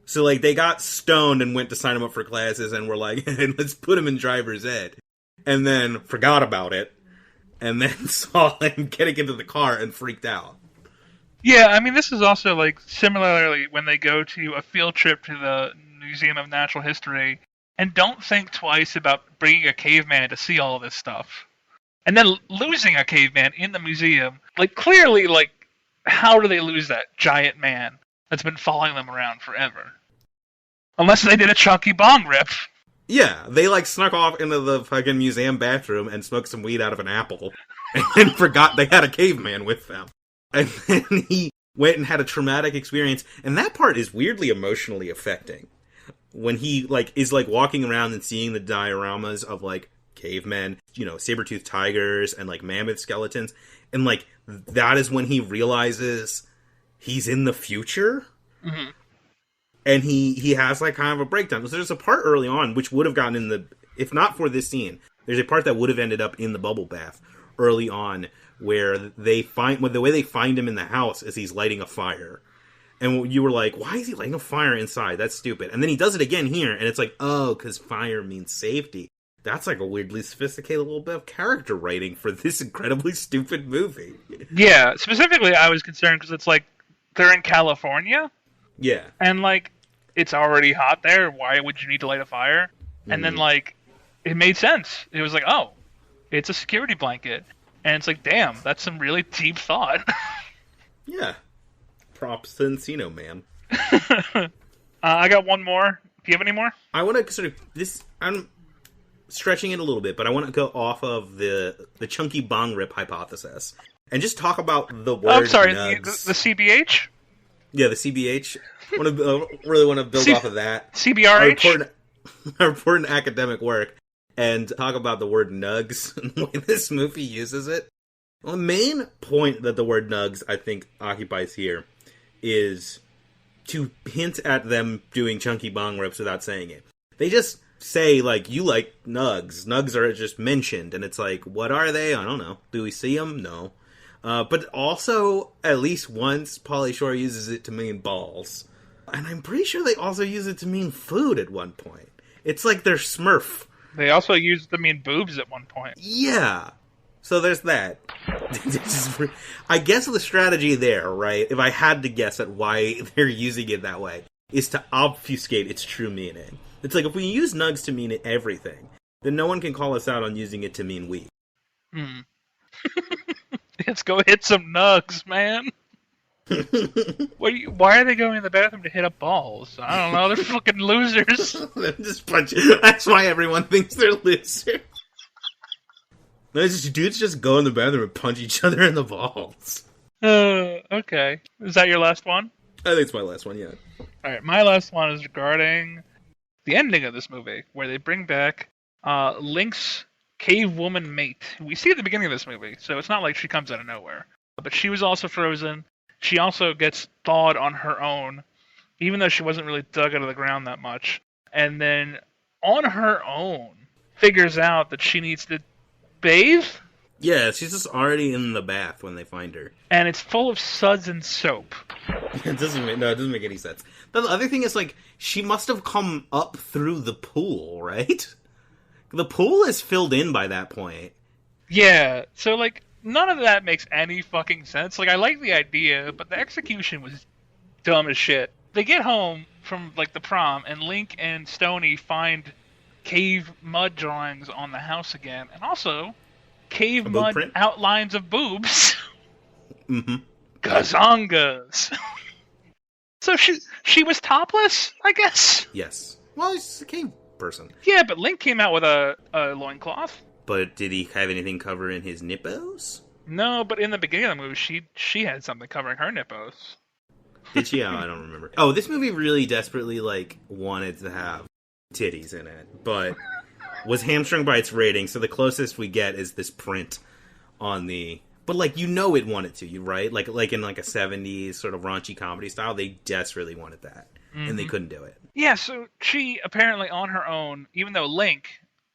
Speaker 1: So, like, they got stoned and went to sign him up for classes and were like, hey, let's put him in driver's ed. And then forgot about it. And then saw him getting into the car and freaked out.
Speaker 2: Yeah, I mean, this is also, like, similarly when they go to a field trip to the Museum of Natural History and don't think twice about bringing a caveman to see all of this stuff. And then losing a caveman in the museum. Like, clearly, like, how do they lose that giant man that's been following them around forever? Unless they did a chunky bong rip.
Speaker 1: Yeah, they, like, snuck off into the fucking museum bathroom and smoked some weed out of an apple. And forgot they had a caveman with them. And then he went and had a traumatic experience. And that part is weirdly emotionally affecting. When he, like, is, like, walking around and seeing the dioramas of, like, cavemen, saber-toothed tigers and, like, mammoth skeletons. And, like, that is when he realizes he's in the future.
Speaker 2: Mm-hmm.
Speaker 1: And he has, like, kind of a breakdown. So there's a part early on which would have gotten in the... If not for this scene, there's a part that would have ended up in the bubble bath early on where the way they find him in the house is he's lighting a fire. And you were like, why is he lighting a fire inside? That's stupid. And then he does it again here, and it's like, oh, because fire means safety. That's like a weirdly sophisticated little bit of character writing for this incredibly stupid movie.
Speaker 2: Yeah, specifically I was concerned because it's like, they're in California?
Speaker 1: Yeah.
Speaker 2: And, like, it's already hot there. Why would you need to light a fire? And then, like, it made sense. It was like, oh, it's a security blanket. And it's like, damn, that's some really deep thought.
Speaker 1: Yeah. Props to Encino, man.
Speaker 2: I got one more. Do you have any more?
Speaker 1: I want to sort of... I'm stretching it a little bit, but I want to go off of the chunky bong rip hypothesis and just talk about the word
Speaker 2: I'm sorry,
Speaker 1: nugs.
Speaker 2: the CBH?
Speaker 1: Yeah, the CBH. Really want to build off of that.
Speaker 2: CBRH?
Speaker 1: Our important academic work, and talk about the word nugs and the way this movie uses it. Well, the main point that the word nugs, I think, occupies here is to hint at them doing chunky bong rips without saying it. They just say, like, you like nugs. Nugs are just mentioned, and it's like, what are they? I don't know. Do we see them? No. But also, at least once, Pauly Shore uses it to mean balls. And I'm pretty sure they also use it to mean food at one point. It's like they're Smurf.
Speaker 2: They also used it to mean boobs at one point.
Speaker 1: Yeah. So there's that. I guess the strategy there, right, if I had to guess at why they're using it that way, is to obfuscate its true meaning. It's like, if we use nugs to mean everything, then no one can call us out on using it to mean we.
Speaker 2: Let's go hit some nugs, man. Why are they going in the bathroom to hit up balls? I don't know, they're fucking losers.
Speaker 1: Just punch. That's why everyone thinks they're losers. Dudes just go in the bathroom and punch each other in the balls.
Speaker 2: Okay. Is that your last one?
Speaker 1: I think it's my last one, yeah.
Speaker 2: Alright, my last one is regarding the ending of this movie, where they bring back Link's cave woman mate, who we see at the beginning of this movie, so it's not like she comes out of nowhere. But she was also frozen. She also gets thawed on her own, even though she wasn't really dug out of the ground that much. And then, on her own, figures out that she needs to bathe?
Speaker 1: Yeah, she's just already in the bath when they find her.
Speaker 2: And it's full of suds and soap.
Speaker 1: It doesn't make any sense. But the other thing is, like, she must have come up through the pool, right? The pool is filled in by that point.
Speaker 2: Yeah, so, like, none of that makes any fucking sense. Like, I like the idea, but the execution was dumb as shit. They get home from, like, the prom, and Link and Stoney find cave mud drawings on the house again, and also cave mud
Speaker 1: print?
Speaker 2: outlines of boobs.
Speaker 1: Mm-hmm.
Speaker 2: Gazongas. So she was topless, I guess?
Speaker 1: Yes. Well, she's a cave person.
Speaker 2: Yeah, but Link came out with a loincloth.
Speaker 1: But did he have anything covering his nippos?
Speaker 2: No, but in the beginning of the movie, she had something covering her nippos.
Speaker 1: Did she? Oh, I don't remember. Oh, this movie really desperately, like, wanted to have titties in it, but was hamstrung by its rating, so the closest we get is this print on the... But, like, you know it wanted to, right? Like in, like, a 70s sort of raunchy comedy style, they desperately wanted that, and they couldn't do it.
Speaker 2: Yeah, so she apparently on her own, even though Link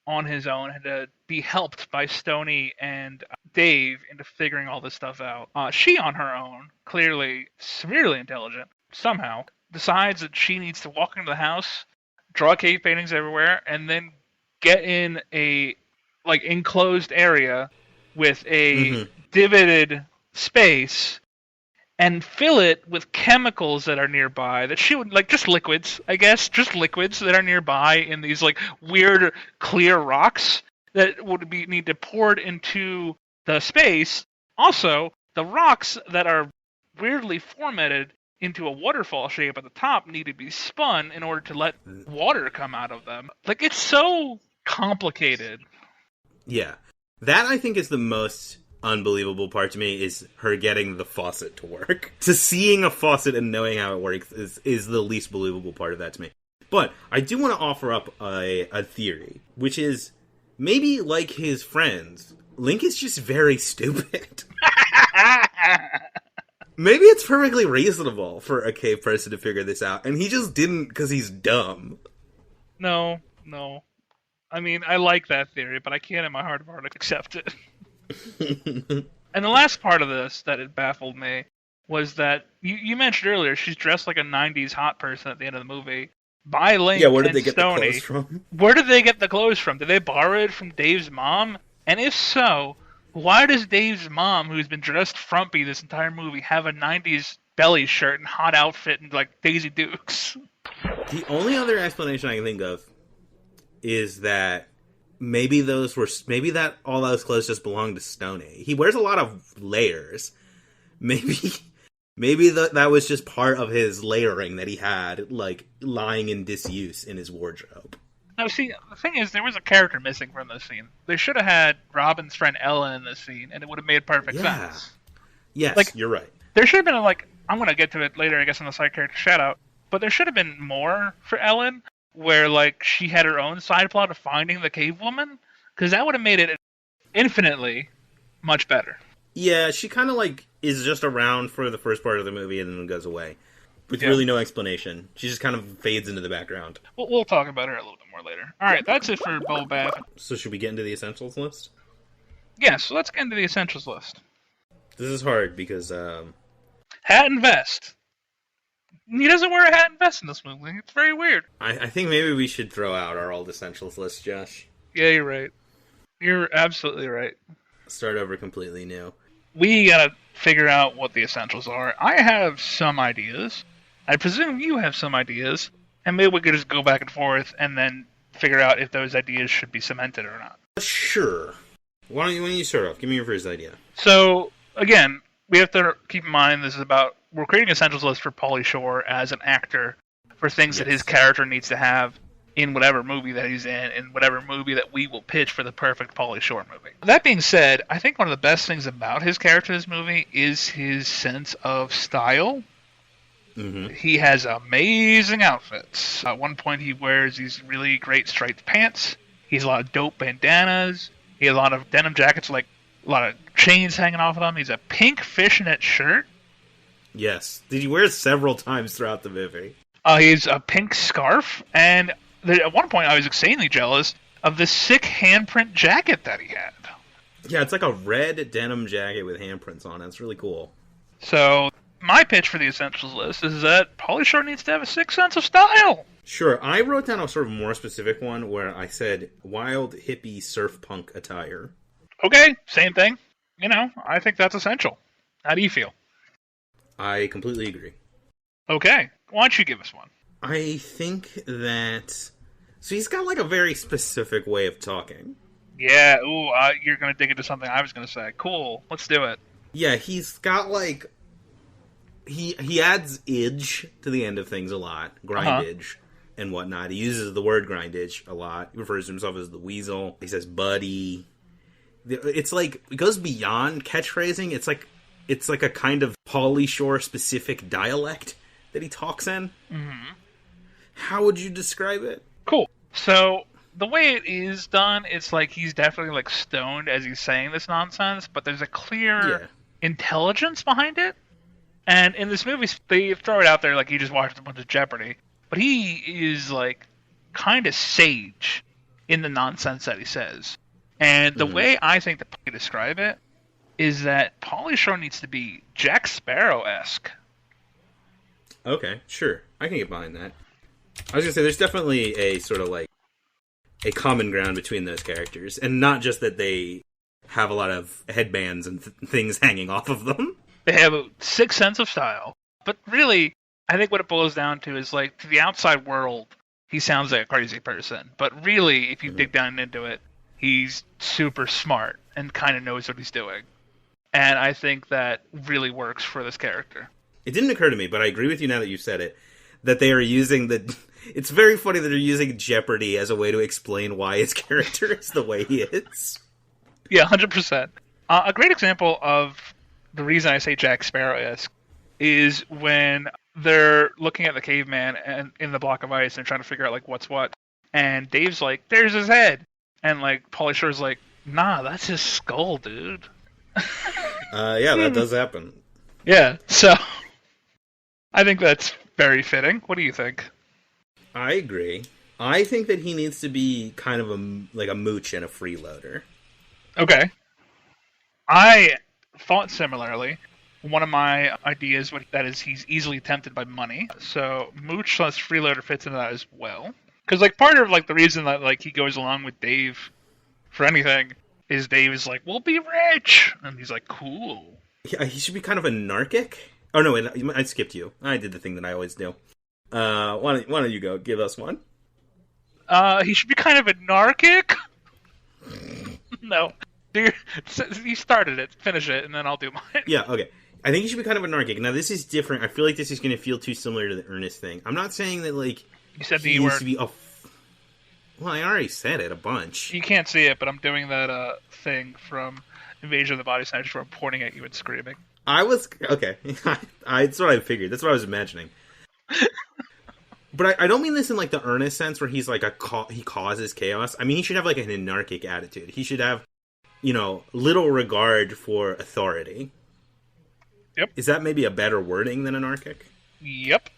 Speaker 2: on his own had to be helped by Stoney and Dave into figuring all this stuff out, she on her own, clearly severely intelligent, somehow, decides that she needs to walk into the house, draw cave paintings everywhere, and then get in a, like, enclosed area with a divoted space and fill it with chemicals that are nearby that she would, like, just liquids, I guess, just liquids that are nearby in these, like, weird clear rocks that would need to poured into the space. Also, the rocks that are weirdly formatted into a waterfall shape at the top need to be spun in order to let water come out of them. Like, it's so complicated.
Speaker 1: Yeah. That, I think, is the most unbelievable part to me, is her getting the faucet to work. To seeing a faucet and knowing how it works is the least believable part of that to me. But I do want to offer up a theory, which is, maybe like his friends, Link is just very stupid. Maybe it's perfectly reasonable for a cave person to figure this out, and he just didn't because he's dumb.
Speaker 2: No. I mean, I like that theory, but I can't in my heart of hearts accept it. And the last part of this that it baffled me was that you mentioned earlier she's dressed like a 90s hot person at the end of the movie. By Link
Speaker 1: yeah, where did
Speaker 2: and
Speaker 1: they get
Speaker 2: Stoney.
Speaker 1: the clothes from?
Speaker 2: Where did they get the clothes from? Did they borrow it from Dave's mom? And if so, why does Dave's mom, who's been dressed frumpy this entire movie, have a 90s belly shirt and hot outfit and, like, Daisy Dukes?
Speaker 1: The only other explanation I can think of is that maybe that all those clothes just belong to Stoney. He wears a lot of layers. Maybe that was just part of his layering that he had, like, lying in disuse in his wardrobe.
Speaker 2: No, see, the thing is, there was a character missing from this scene. They should have had Robin's friend Ella in this scene, and it would have made perfect sense.
Speaker 1: Yes, you're right.
Speaker 2: There should have been I'm going to get to it later, I guess, in the side character shout out, but there should have been more for Ellen, where she had her own side plot of finding the cave woman, because that would have made it infinitely much better.
Speaker 1: Yeah, she kind of is just around for the first part of the movie and then goes away with really no explanation. She just kind of fades into the background.
Speaker 2: We'll talk about her a little bit more later. All right, that's it for Bubble Bath.
Speaker 1: So should we get into the essentials list?
Speaker 2: Yeah, so let's get into the essentials list.
Speaker 1: This is hard because
Speaker 2: hat and vest. He doesn't wear a hat and vest in this movie. It's very weird.
Speaker 1: I think maybe we should throw out our old essentials list, Josh.
Speaker 2: Yeah, you're right. You're absolutely right.
Speaker 1: Start over completely new.
Speaker 2: We gotta figure out what the essentials are. I have some ideas. I presume you have some ideas. And maybe we could just go back and forth and then figure out if those ideas should be cemented or not.
Speaker 1: Sure. Why don't you start off? Give me your first idea.
Speaker 2: So, again, we have to keep in mind this is about... We're creating an essentials list for Pauly Shore as an actor for things that his character needs to have in whatever movie that he's in whatever movie that we will pitch for the perfect Pauly Shore movie. That being said, I think one of the best things about his character in this movie is his sense of style. Mm-hmm. He has amazing outfits. At one point, he wears these really great striped pants. He has a lot of dope bandanas. He has a lot of denim jackets, a lot of chains hanging off of them. He's a pink fishnet shirt.
Speaker 1: Yes. Did he wear it several times throughout the movie?
Speaker 2: He's a pink scarf, and at one point I was insanely jealous of the sick handprint jacket that he had.
Speaker 1: Yeah, it's like a red denim jacket with handprints on it. It's really cool.
Speaker 2: So, my pitch for the essentials list is that Pauly Shore needs to have a sick sense of style.
Speaker 1: Sure, I wrote down a sort of more specific one where I said wild hippie surf punk attire.
Speaker 2: Okay, same thing. I think that's essential. How do you feel?
Speaker 1: I completely agree.
Speaker 2: Okay, why don't you give us one?
Speaker 1: I think that... So he's got a very specific way of talking.
Speaker 2: Yeah, you're going to dig into something I was going to say. Cool, let's do it.
Speaker 1: Yeah, he's got He adds idge to the end of things a lot. Grindage and whatnot. He uses the word grindage a lot. He refers to himself as the weasel. He says buddy. It's it goes beyond catchphrasing. It's like a kind of Pauly Shore specific dialect that he talks in. Mm-hmm. How would you describe it?
Speaker 2: Cool. So the way it is done, it's he's definitely stoned as he's saying this nonsense, but there's a clear intelligence behind it. And in this movie, they throw it out there he just watched a bunch of Jeopardy, but he is kind of sage in the nonsense that he says. And the way I think that they describe it is that Pauly Shore needs to be Jack Sparrow-esque.
Speaker 1: Okay, sure. I can get behind that. I was going to say, there's definitely a sort of a common ground between those characters. And not just that they have a lot of headbands and things hanging off of them.
Speaker 2: They have a sick sense of style. But really, I think what it boils down to is to the outside world, he sounds like a crazy person. But really, if you dig down into it, he's super smart and kind of knows what he's doing. And I think that really works for this character.
Speaker 1: It didn't occur to me, but I agree with you now that you've said it, that they are using It's very funny that they're using Jeopardy as a way to explain why his character is the way he is.
Speaker 2: Yeah, 100%. A great example of the reason I say Jack Sparrow-esque is when they're looking at the caveman and in the block of ice and trying to figure out what's what. And Dave's there's his head. And Pauly Shore's nah, that's his skull, dude.
Speaker 1: Yeah, that does happen.
Speaker 2: Yeah, so I think that's very fitting. What do you think?
Speaker 1: I agree. I think that he needs to be kind of a mooch and a freeloader.
Speaker 2: Okay. I thought similarly. One of my ideas that is he's easily tempted by money. So mooch / freeloader fits into that as well. Because part of the reason that he goes along with Dave for anything is Dave is we'll be rich, and he's cool.
Speaker 1: Yeah, he should be kind of anarchic. Oh no, wait, I skipped you. I did the thing that I always do. Why don't you go? Give us one.
Speaker 2: He should be kind of anarchic. No, you started it. Finish it, and then I'll do mine.
Speaker 1: Yeah, okay. I think he should be kind of anarchic. Now this is different. I feel like this is going to feel too similar to the Ernest thing. I'm not saying that
Speaker 2: you said
Speaker 1: he needs to be a. Well, I already said it a bunch.
Speaker 2: You can't see it, but I'm doing that thing from Invasion of the Body Snatchers where I'm pointing at you and screaming.
Speaker 1: I was okay. That's what I figured. That's what I was imagining. But I don't mean this in like the earnest sense where he's like he causes chaos. I mean, he should have like an anarchic attitude. He should have, little regard for authority.
Speaker 2: Yep.
Speaker 1: Is that maybe a better wording than anarchic?
Speaker 2: Yep.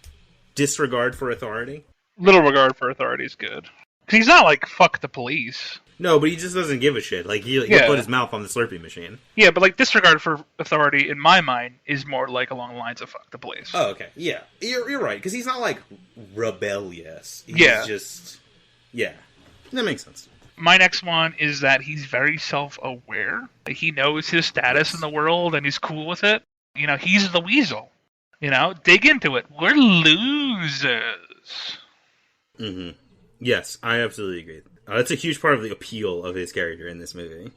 Speaker 1: Disregard for authority?
Speaker 2: Little regard for authority is good. Because he's not like, fuck the police.
Speaker 1: No, but he just doesn't give a shit. Like, he'll put his mouth on the Slurpee machine.
Speaker 2: Yeah, but like, disregard for authority, in my mind, is more like along the lines of fuck the police.
Speaker 1: Oh, okay. Yeah. You're right, because he's not like rebellious. He's just... Yeah. That makes sense.
Speaker 2: My next one is that he's very self-aware. He knows his status in the world, and he's cool with it. He's the weasel. Dig into it. We're losers.
Speaker 1: Mm-hmm. Yes, I absolutely agree. That's a huge part of the appeal of his character in this movie.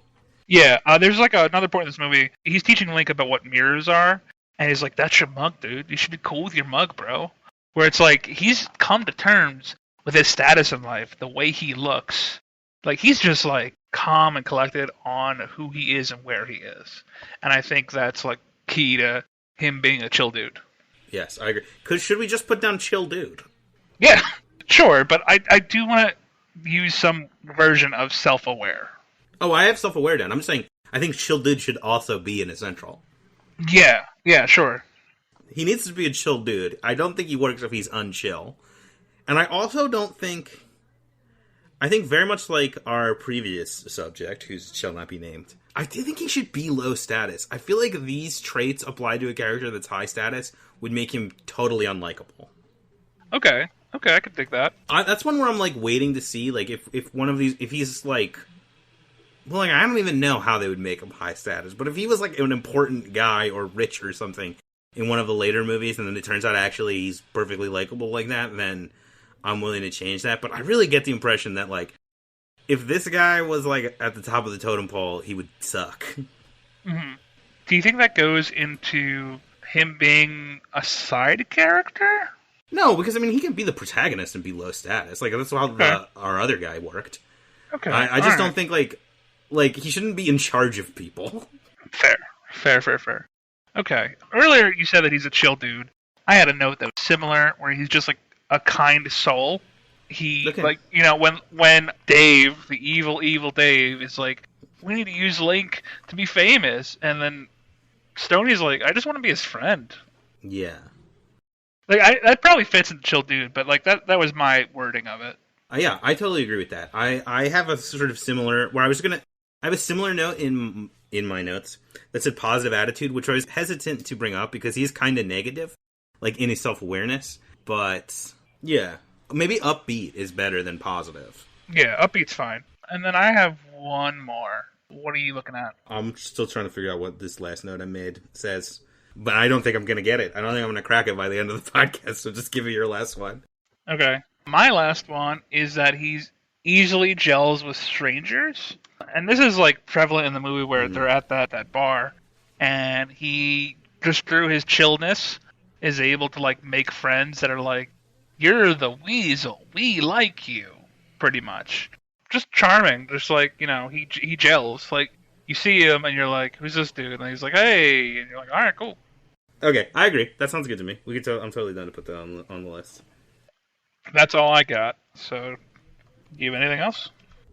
Speaker 2: Yeah, there's like another point in this movie. He's teaching Link about what mirrors are, and he's like, that's your mug, dude. You should be cool with your mug, bro. Where it's like, he's come to terms with his status in life, the way he looks. Like, he's just like calm and collected on who he is and where he is. And I think that's like key to him being a chill dude.
Speaker 1: Yes, I agree. Because should we just put down chill dude?
Speaker 2: Yeah, sure, but I do want to use some version of self-aware.
Speaker 1: Oh, I have self-aware down. I'm just saying, I think chill dude should also be an essential.
Speaker 2: Yeah, sure.
Speaker 1: He needs to be a chill dude. I don't think he works if he's unchill. And I also don't think... I think very much like our previous subject, who shall not be named, I do think he should be low status. I feel like these traits applied to a character that's high status would make him totally unlikable.
Speaker 2: Okay, I could dig that.
Speaker 1: That's one where I'm like waiting to see, like, if one of these, if he's like, well, like, I don't even know how they would make him high status, but if he was like an important guy or rich or something in one of the later movies, and then it turns out actually he's perfectly likable like that, then I'm willing to change that. But I really get the impression that, like, if this guy was like at the top of the totem pole, he would suck.
Speaker 2: Mm-hmm. Do you think that goes into him being a side character?
Speaker 1: No, because, I mean, he can be the protagonist and be low status. Like, that's how our other guy worked.
Speaker 2: Okay.
Speaker 1: I just don't think, like, he shouldn't be in charge of people.
Speaker 2: Fair. Okay. Earlier, you said that he's a chill dude. I had a note that was similar, where he's just, like, a kind soul. He, like, when Dave, the evil Dave, is like, we need to use Link to be famous, and then Stoney's like, I just want to be his friend.
Speaker 1: Yeah.
Speaker 2: Like, that probably fits into chill dude, but like that was my wording of it.
Speaker 1: Yeah, I totally agree with that. I have a sort of similar where I have a similar note in my notes that said positive attitude, which I was hesitant to bring up because he's kind of negative, like in his self-awareness. But yeah, maybe upbeat is better than positive.
Speaker 2: Yeah, upbeat's fine. And then I have one more. What are you looking at?
Speaker 1: I'm still trying to figure out what this last note I made says. But I don't think I'm going to get it. I don't think I'm going to crack it by the end of the podcast, so just give me your last one.
Speaker 2: Okay. My last one is that he's easily gels with strangers. And this is, like, prevalent in the movie where they're at that bar, and he, just through his chillness, is able to, like, make friends that are like, you're the weasel, we like you, pretty much. Just charming. Just, like, he gels. Like, you see him, and you're like, who's this dude? And he's like, hey, and you're like, alright, cool.
Speaker 1: Okay, I agree. That sounds good to me. I'm totally done to put that on the list.
Speaker 2: That's all I got. So, do you have anything else?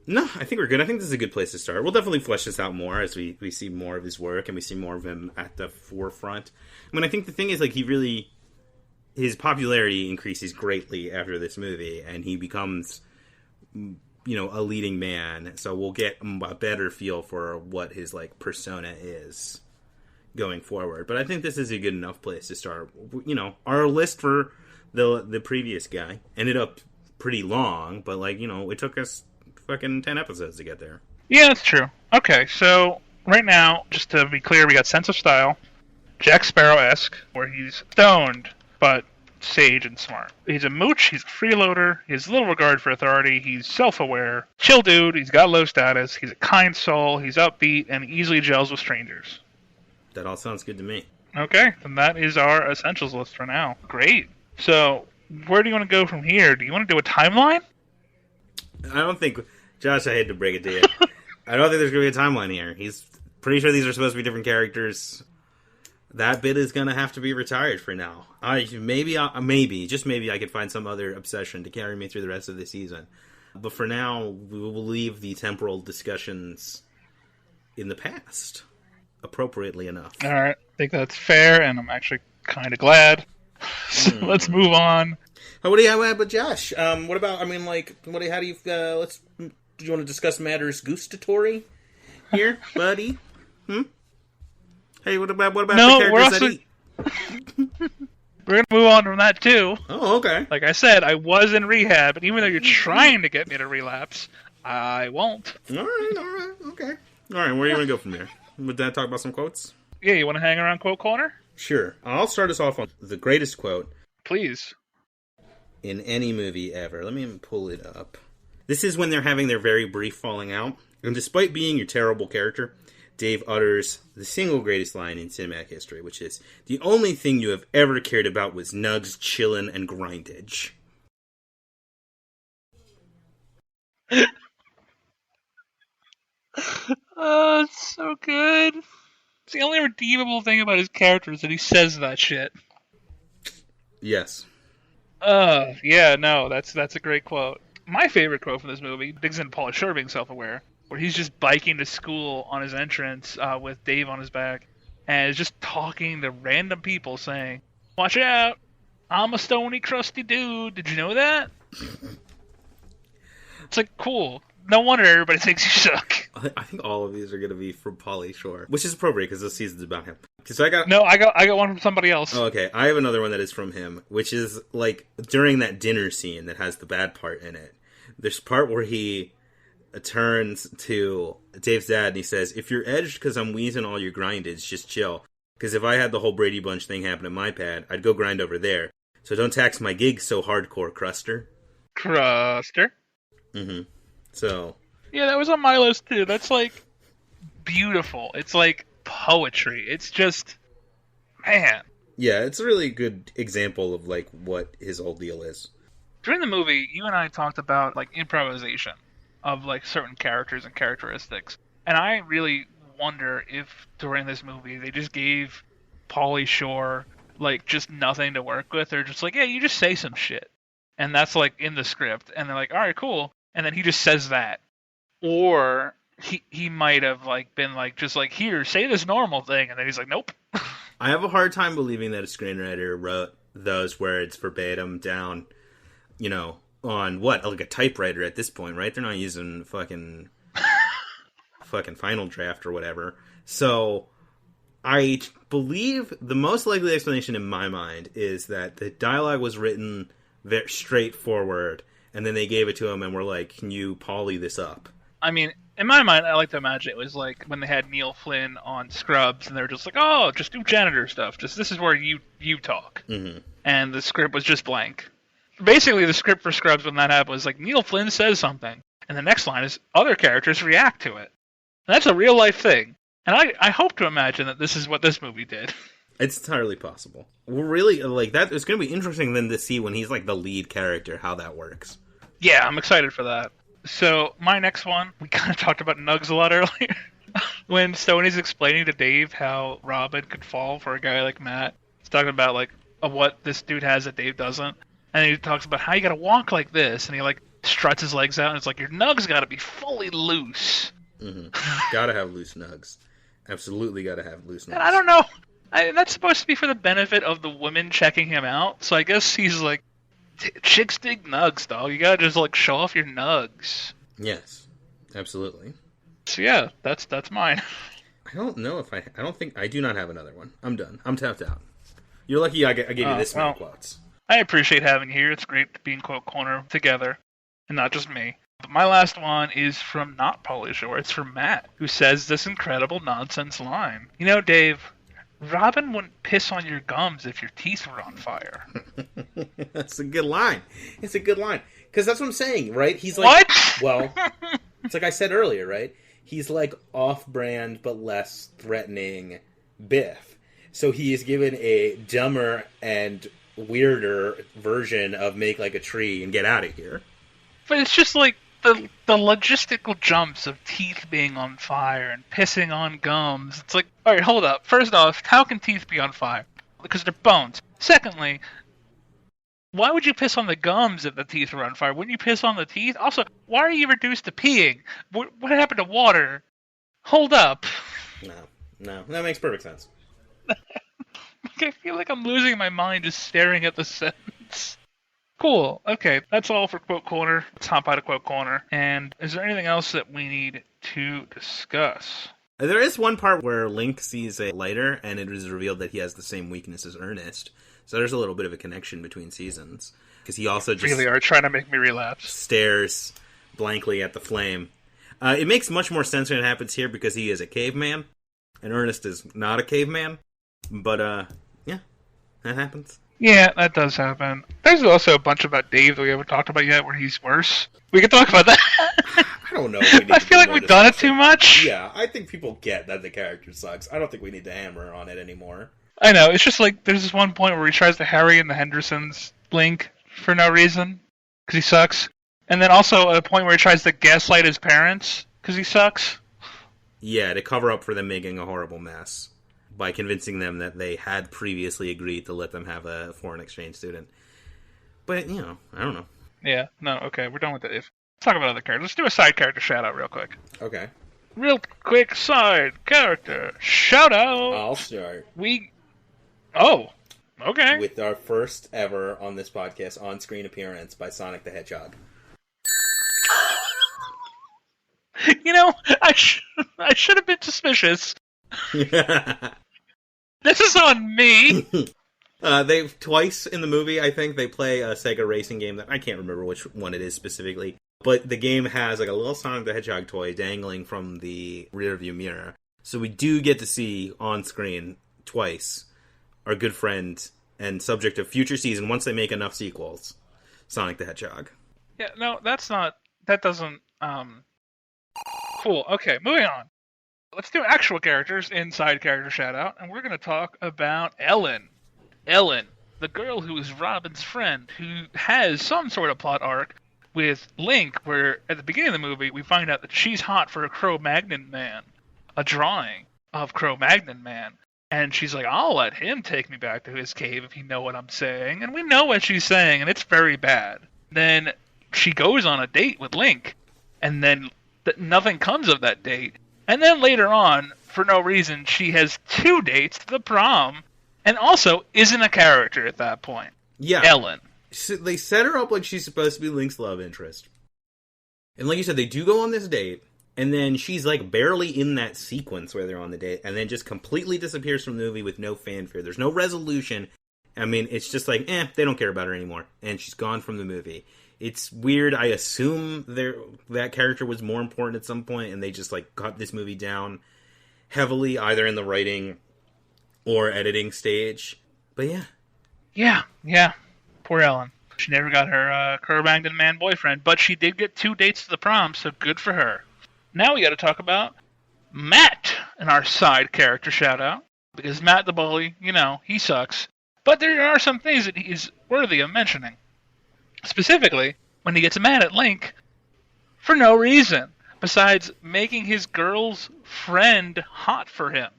Speaker 1: No, I think we're good. I think this is a good place to start. We'll definitely flesh this out more as we see more of his work and we see more of him at the forefront. I mean, I think the thing is, like, his popularity increases greatly after this movie, and he becomes, a leading man. So we'll get a better feel for what his, like, persona is going forward. But I think this is a good enough place to start. Our list for the previous guy ended up pretty long, but, like, it took us fucking 10 episodes to get there.
Speaker 2: Yeah, that's true. Okay, so right now, just to be clear, we got sense of style, Jack Sparrow-esque, where he's stoned, but sage and smart. He's a mooch, he's a freeloader, he has little regard for authority, he's self-aware, chill dude, he's got low status, he's a kind soul, he's upbeat, and easily gels with strangers.
Speaker 1: That all sounds good to me.
Speaker 2: Okay, then that is our essentials list for now. Great. So, where do you want to go from here? Do you want to do a timeline?
Speaker 1: I don't think... Josh, I hate to break it to you. I don't think there's going to be a timeline here. He's pretty sure these are supposed to be different characters. that bit is gonna have to be retired for now. Maybe I could find some other obsession to carry me through the rest of the season. But for now, we will leave the temporal discussions in the past, appropriately enough.
Speaker 2: All right, I think that's fair, and I'm actually kind of glad. So let's move on.
Speaker 1: What do you have, but Josh? What about? I mean, like, how do you? Do you want to discuss matters gustatory here, buddy? Hey, what about the characters that eat?
Speaker 2: We're gonna move on from that too.
Speaker 1: Oh, okay.
Speaker 2: Like I said, I was in rehab, and even though you're trying to get me to relapse, I won't.
Speaker 1: All right, okay. All right, where are you gonna go from there? Would that talk about some quotes?
Speaker 2: Yeah, you want to hang around quote corner?
Speaker 1: Sure. I'll start us off on the greatest quote.
Speaker 2: Please.
Speaker 1: In any movie ever. Let me pull it up. This is when they're having their very brief falling out, and despite being your terrible character, Dave utters the single greatest line in cinematic history, which is, "The only thing you have ever cared about was nugs, chillin', and grindage."
Speaker 2: Oh, it's so good. It's the only redeemable thing about his character is that he says that shit.
Speaker 1: Yes.
Speaker 2: Yeah, no, that's a great quote. My favorite quote from this movie digs into Pauly Shore being self-aware, where he's just biking to school on his entrance with Dave on his back, and is just talking to random people saying, "Watch out, I'm a stony, crusty dude. Did you know that?" It's like, cool. No wonder everybody thinks you suck.
Speaker 1: I think all of these are going to be from Pauly Shore, which is appropriate because this season's about him. So I got
Speaker 2: one from somebody else.
Speaker 1: Oh, okay. I have another one that is from him, which is like during that dinner scene that has the bad part in it. There's a part where he turns to Dave's dad and he says, "If you're edged because I'm wheezing all your grindage, just chill. Because if I had the whole Brady Bunch thing happen in my pad, I'd go grind over there. So don't tax my gig so hardcore, Cruster."
Speaker 2: Cruster?
Speaker 1: Mm-hmm. So...
Speaker 2: yeah, that was on my list too. That's like beautiful. It's like poetry. It's just... man.
Speaker 1: Yeah, it's a really good example of like what his whole deal is.
Speaker 2: During the movie, you and I talked about like improvisation of like certain characters and characteristics. And I really wonder if during this movie they just gave Pauly Shore like just nothing to work with, or just like, yeah, you just say some shit. And that's like in the script. And they're like, all right, cool. And then he just says that. Or he might have like been like, just like, here, say this normal thing. And then he's like, nope.
Speaker 1: I have a hard time believing that a screenwriter wrote those words verbatim down, you know, on what? Like a typewriter at this point, right? They're not using fucking Final Draft or whatever. So I believe the most likely explanation in my mind is that the dialogue was written very straightforward, and then they gave it to him and were like, can you poly this up?
Speaker 2: I mean, in my mind, I like to imagine it was like when they had Neil Flynn on Scrubs, and they were just like, oh, just do janitor stuff. Just this is where you talk.
Speaker 1: Mm-hmm. And
Speaker 2: the script was just blank. Basically, the script for Scrubs when that happened was like, Neil Flynn says something, and the next line is other characters react to it. And that's a real life thing. And I hope to imagine that this is what this movie did.
Speaker 1: It's entirely possible. We're really, like, that. It's going to be interesting then to see when he's like the lead character, how that works.
Speaker 2: Yeah, I'm excited for that. So, my next one, we kind of talked about nugs a lot earlier. When Stoney's explaining to Dave how Robin could fall for a guy like Matt, he's talking about, like, what this dude has that Dave doesn't. And he talks about how you gotta walk like this, and he, like, struts his legs out, and it's like, your nugs gotta be fully loose.
Speaker 1: Mm-hmm. Gotta have loose nugs. Absolutely gotta have loose nugs.
Speaker 2: And I don't know. That's supposed to be for the benefit of the women checking him out, so I guess he's like, chicks dig nugs, dog. You gotta just, like, show off your nugs.
Speaker 1: Yes, absolutely.
Speaker 2: So yeah, that's mine.
Speaker 1: I don't know if I do not have another one. I'm done. I'm tapped out. You're lucky I gave you this many quotes.
Speaker 2: I appreciate having you here. It's great to be in Quote Corner together, and not just me. But my last one is from not Pauly Shore. It's from Matt, who says this incredible nonsense line. You know, Dave, Robin wouldn't piss on your gums if your teeth were on fire.
Speaker 1: That's a good line. It's a good line. Because that's what I'm saying, right? He's like...
Speaker 2: what?
Speaker 1: Well, it's like I said earlier, right? He's like off-brand but less threatening Biff. So he is given a dumber and weirder version of make like a tree and get out of here.
Speaker 2: But it's just like, the logistical jumps of teeth being on fire and pissing on gums. It's like, all right, hold up. First off, how can teeth be on fire? Because they're bones. Secondly, why would you piss on the gums if the teeth were on fire? Wouldn't you piss on the teeth? Also, why are you reduced to peeing? What happened to water? Hold up.
Speaker 1: No, that makes perfect sense.
Speaker 2: I feel like I'm losing my mind just staring at the sentence. Cool. Okay, that's all for Quote Corner. Let's hop out of Quote Corner. And is there anything else that we need to discuss?
Speaker 1: There is one part where Link sees a lighter, and it is revealed that he has the same weakness as Ernest. So there's a little bit of a connection between seasons. Because he also just
Speaker 2: really are trying to make me relapse.
Speaker 1: Stares blankly at the flame. It makes much more sense when it happens here because he is a caveman, and Ernest is not a caveman. But, yeah, that happens.
Speaker 2: Yeah, that does happen. There's also a bunch about Dave that we haven't talked about yet where he's worse. We can talk about that.
Speaker 1: I don't know.
Speaker 2: I feel like we've done it too much.
Speaker 1: Yeah, I think people get that the character sucks. I don't think we need to hammer on it anymore.
Speaker 2: I know, it's just like, there's this one point where he tries to Harry and the Hendersons Link for no reason, because he sucks. And then also a point where he tries to gaslight his parents, because he sucks.
Speaker 1: Yeah, to cover up for them making a horrible mess. By convincing them that they had previously agreed to let them have a foreign exchange student. But, you know, I don't know.
Speaker 2: Yeah, no, okay, we're done with Dave. Let's talk about other characters. Let's do a side character shout-out real quick.
Speaker 1: Okay.
Speaker 2: Real quick side character shout-out!
Speaker 1: I'll start.
Speaker 2: Oh, okay.
Speaker 1: With our first ever on this podcast on-screen appearance by Sonic the Hedgehog.
Speaker 2: You know, I should have been suspicious. This is on me.
Speaker 1: They twice in the movie, I think, they play a Sega racing game that I can't remember which one it is specifically. But the game has like a little Sonic the Hedgehog toy dangling from the rearview mirror. So we do get to see on screen twice our good friend and subject of future season once they make enough sequels, Sonic the Hedgehog.
Speaker 2: Yeah, no, that doesn't cool. Okay, moving on. Let's do actual characters inside character shout-out, and we're going to talk about Ellen. Ellen, the girl who is Robin's friend, who has some sort of plot arc with Link, where at the beginning of the movie we find out that she's hot for a Cro-Magnon man, a drawing of Cro-Magnon man, and she's like, I'll let him take me back to his cave if you know what I'm saying, and we know what she's saying, and it's very bad. Then she goes on a date with Link, and then nothing comes of that date. And then later on, for no reason, she has 2 dates to the prom, and also isn't a character at that point.
Speaker 1: Yeah.
Speaker 2: Ellen.
Speaker 1: So they set her up like she's supposed to be Link's love interest. And like you said, they do go on this date, and then she's like barely in that sequence where they're on the date, and then just completely disappears from the movie with no fanfare. There's no resolution. I mean, it's just like, they don't care about her anymore. And she's gone from the movie. It's weird. I assume that character was more important at some point, and they just like cut this movie down heavily, either in the writing or editing stage. But yeah.
Speaker 2: Yeah. Poor Ellen. She never got her Cro-Magnon man boyfriend, but she did get 2 dates to the prom, so good for her. Now we got to talk about Matt in our side character shout-out, because Matt the bully, he sucks. But there are some things that he's worthy of mentioning. Specifically, when he gets mad at Link for no reason, besides making his girl's friend hot for him.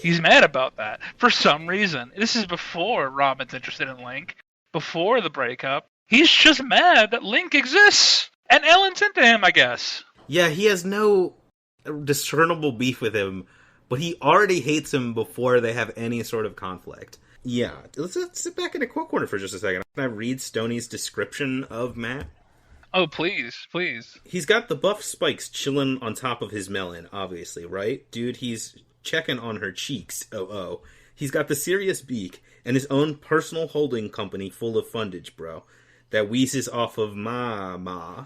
Speaker 2: He's mad about that for some reason. This is before Robin's interested in Link, before the breakup. He's just mad that Link exists, and Ellen's into him, I guess.
Speaker 1: Yeah, he has no discernible beef with him, but he already hates him before they have any sort of conflict. Yeah, let's sit back in a quote corner for just a second. Can I read Stoney's description of Matt?
Speaker 2: Oh, please.
Speaker 1: He's got the buff spikes chilling on top of his melon, obviously, right? Dude, he's checking on her cheeks, oh. He's got the serious beak, and his own personal holding company full of fundage, bro. That wheezes off of ma.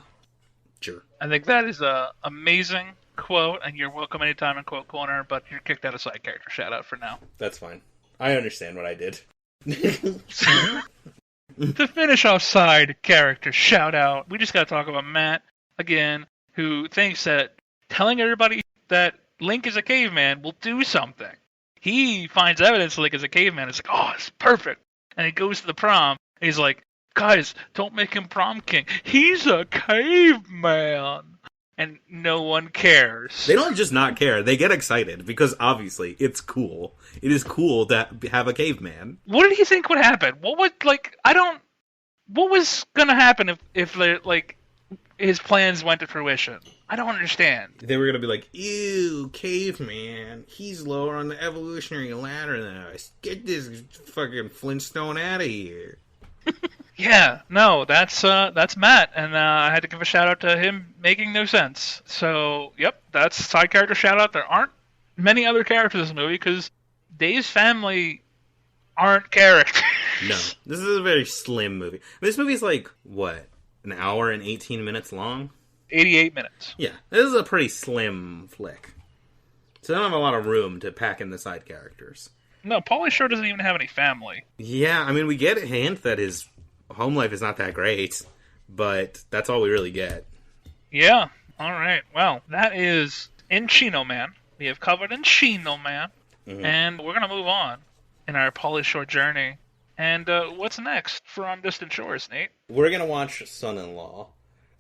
Speaker 1: Sure.
Speaker 2: I think that is a amazing quote, and you're welcome anytime in Quote Corner, but you're kicked out of side character shout-out for now.
Speaker 1: That's fine. I understand what I did.
Speaker 2: To finish off side character shout out, we just gotta talk about Matt again, who thinks that telling everybody that Link is a caveman will do something. He finds evidence Link is a caveman. It's like, oh, it's perfect. And he goes to the prom. And he's like, guys, don't make him prom king. He's a caveman. And no one cares.
Speaker 1: They don't just not care. They get excited because obviously it's cool. It is cool to have a caveman.
Speaker 2: What did he think would happen? What was gonna happen if like his plans went to fruition? I don't understand.
Speaker 1: They were gonna be like, ew, caveman. He's lower on the evolutionary ladder than us. Get this fucking Flintstone out of here.
Speaker 2: Yeah, no, that's Matt, and I had to give a shout out to him making no sense. So, yep, that's side character shout out. There aren't many other characters in this movie because Dave's family aren't characters.
Speaker 1: No, this is a very slim movie. This movie's like, what, an hour and 18 minutes long?
Speaker 2: 88 minutes.
Speaker 1: Yeah, this is a pretty slim flick. So they don't have a lot of room to pack in the side characters.
Speaker 2: No, Pauly Shore doesn't even have any family.
Speaker 1: Yeah, I mean, we get a hint that his home life is not that great, but that's all we really get.
Speaker 2: Yeah, alright. Well, that is Encino Man. We have covered Encino Man, and we're going to move on in our Pauly Shore journey. And what's next for On Distant Shores, Nate?
Speaker 1: We're going to watch Son-in-Law,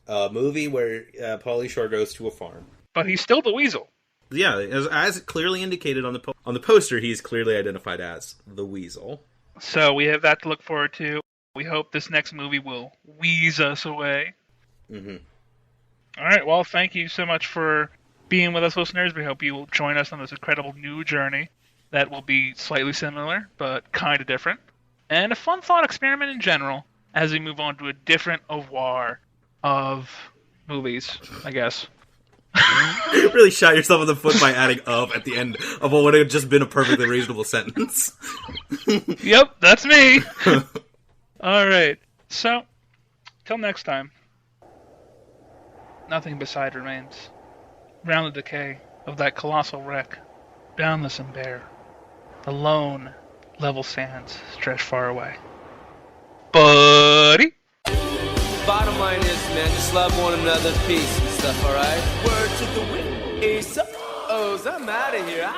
Speaker 1: a movie where Pauly Shore goes to a farm.
Speaker 2: But he's still the Weasel.
Speaker 1: Yeah, as clearly indicated on the poster, he's clearly identified as the Weasel.
Speaker 2: So we have that to look forward to. We hope this next movie will wheeze us away.
Speaker 1: Mm-hmm.
Speaker 2: All right, well, thank you so much for being with us, listeners. We hope you will join us on this incredible new journey that will be slightly similar, but kind of different. And a fun thought experiment in general as we move on to a different oeuvre of movies, I guess.
Speaker 1: You really shot yourself in the foot by adding "of" at the end of what would have just been a perfectly reasonable sentence.
Speaker 2: Yep, that's me. All right. So, till next time, nothing beside remains. Round the decay of that colossal wreck, boundless and bare, the lone, level sands stretch far away. Buddy!
Speaker 3: Bottom line is, man, just love one another, peace and stuff, alright? Word to the wind, Ace up. I'm out of here.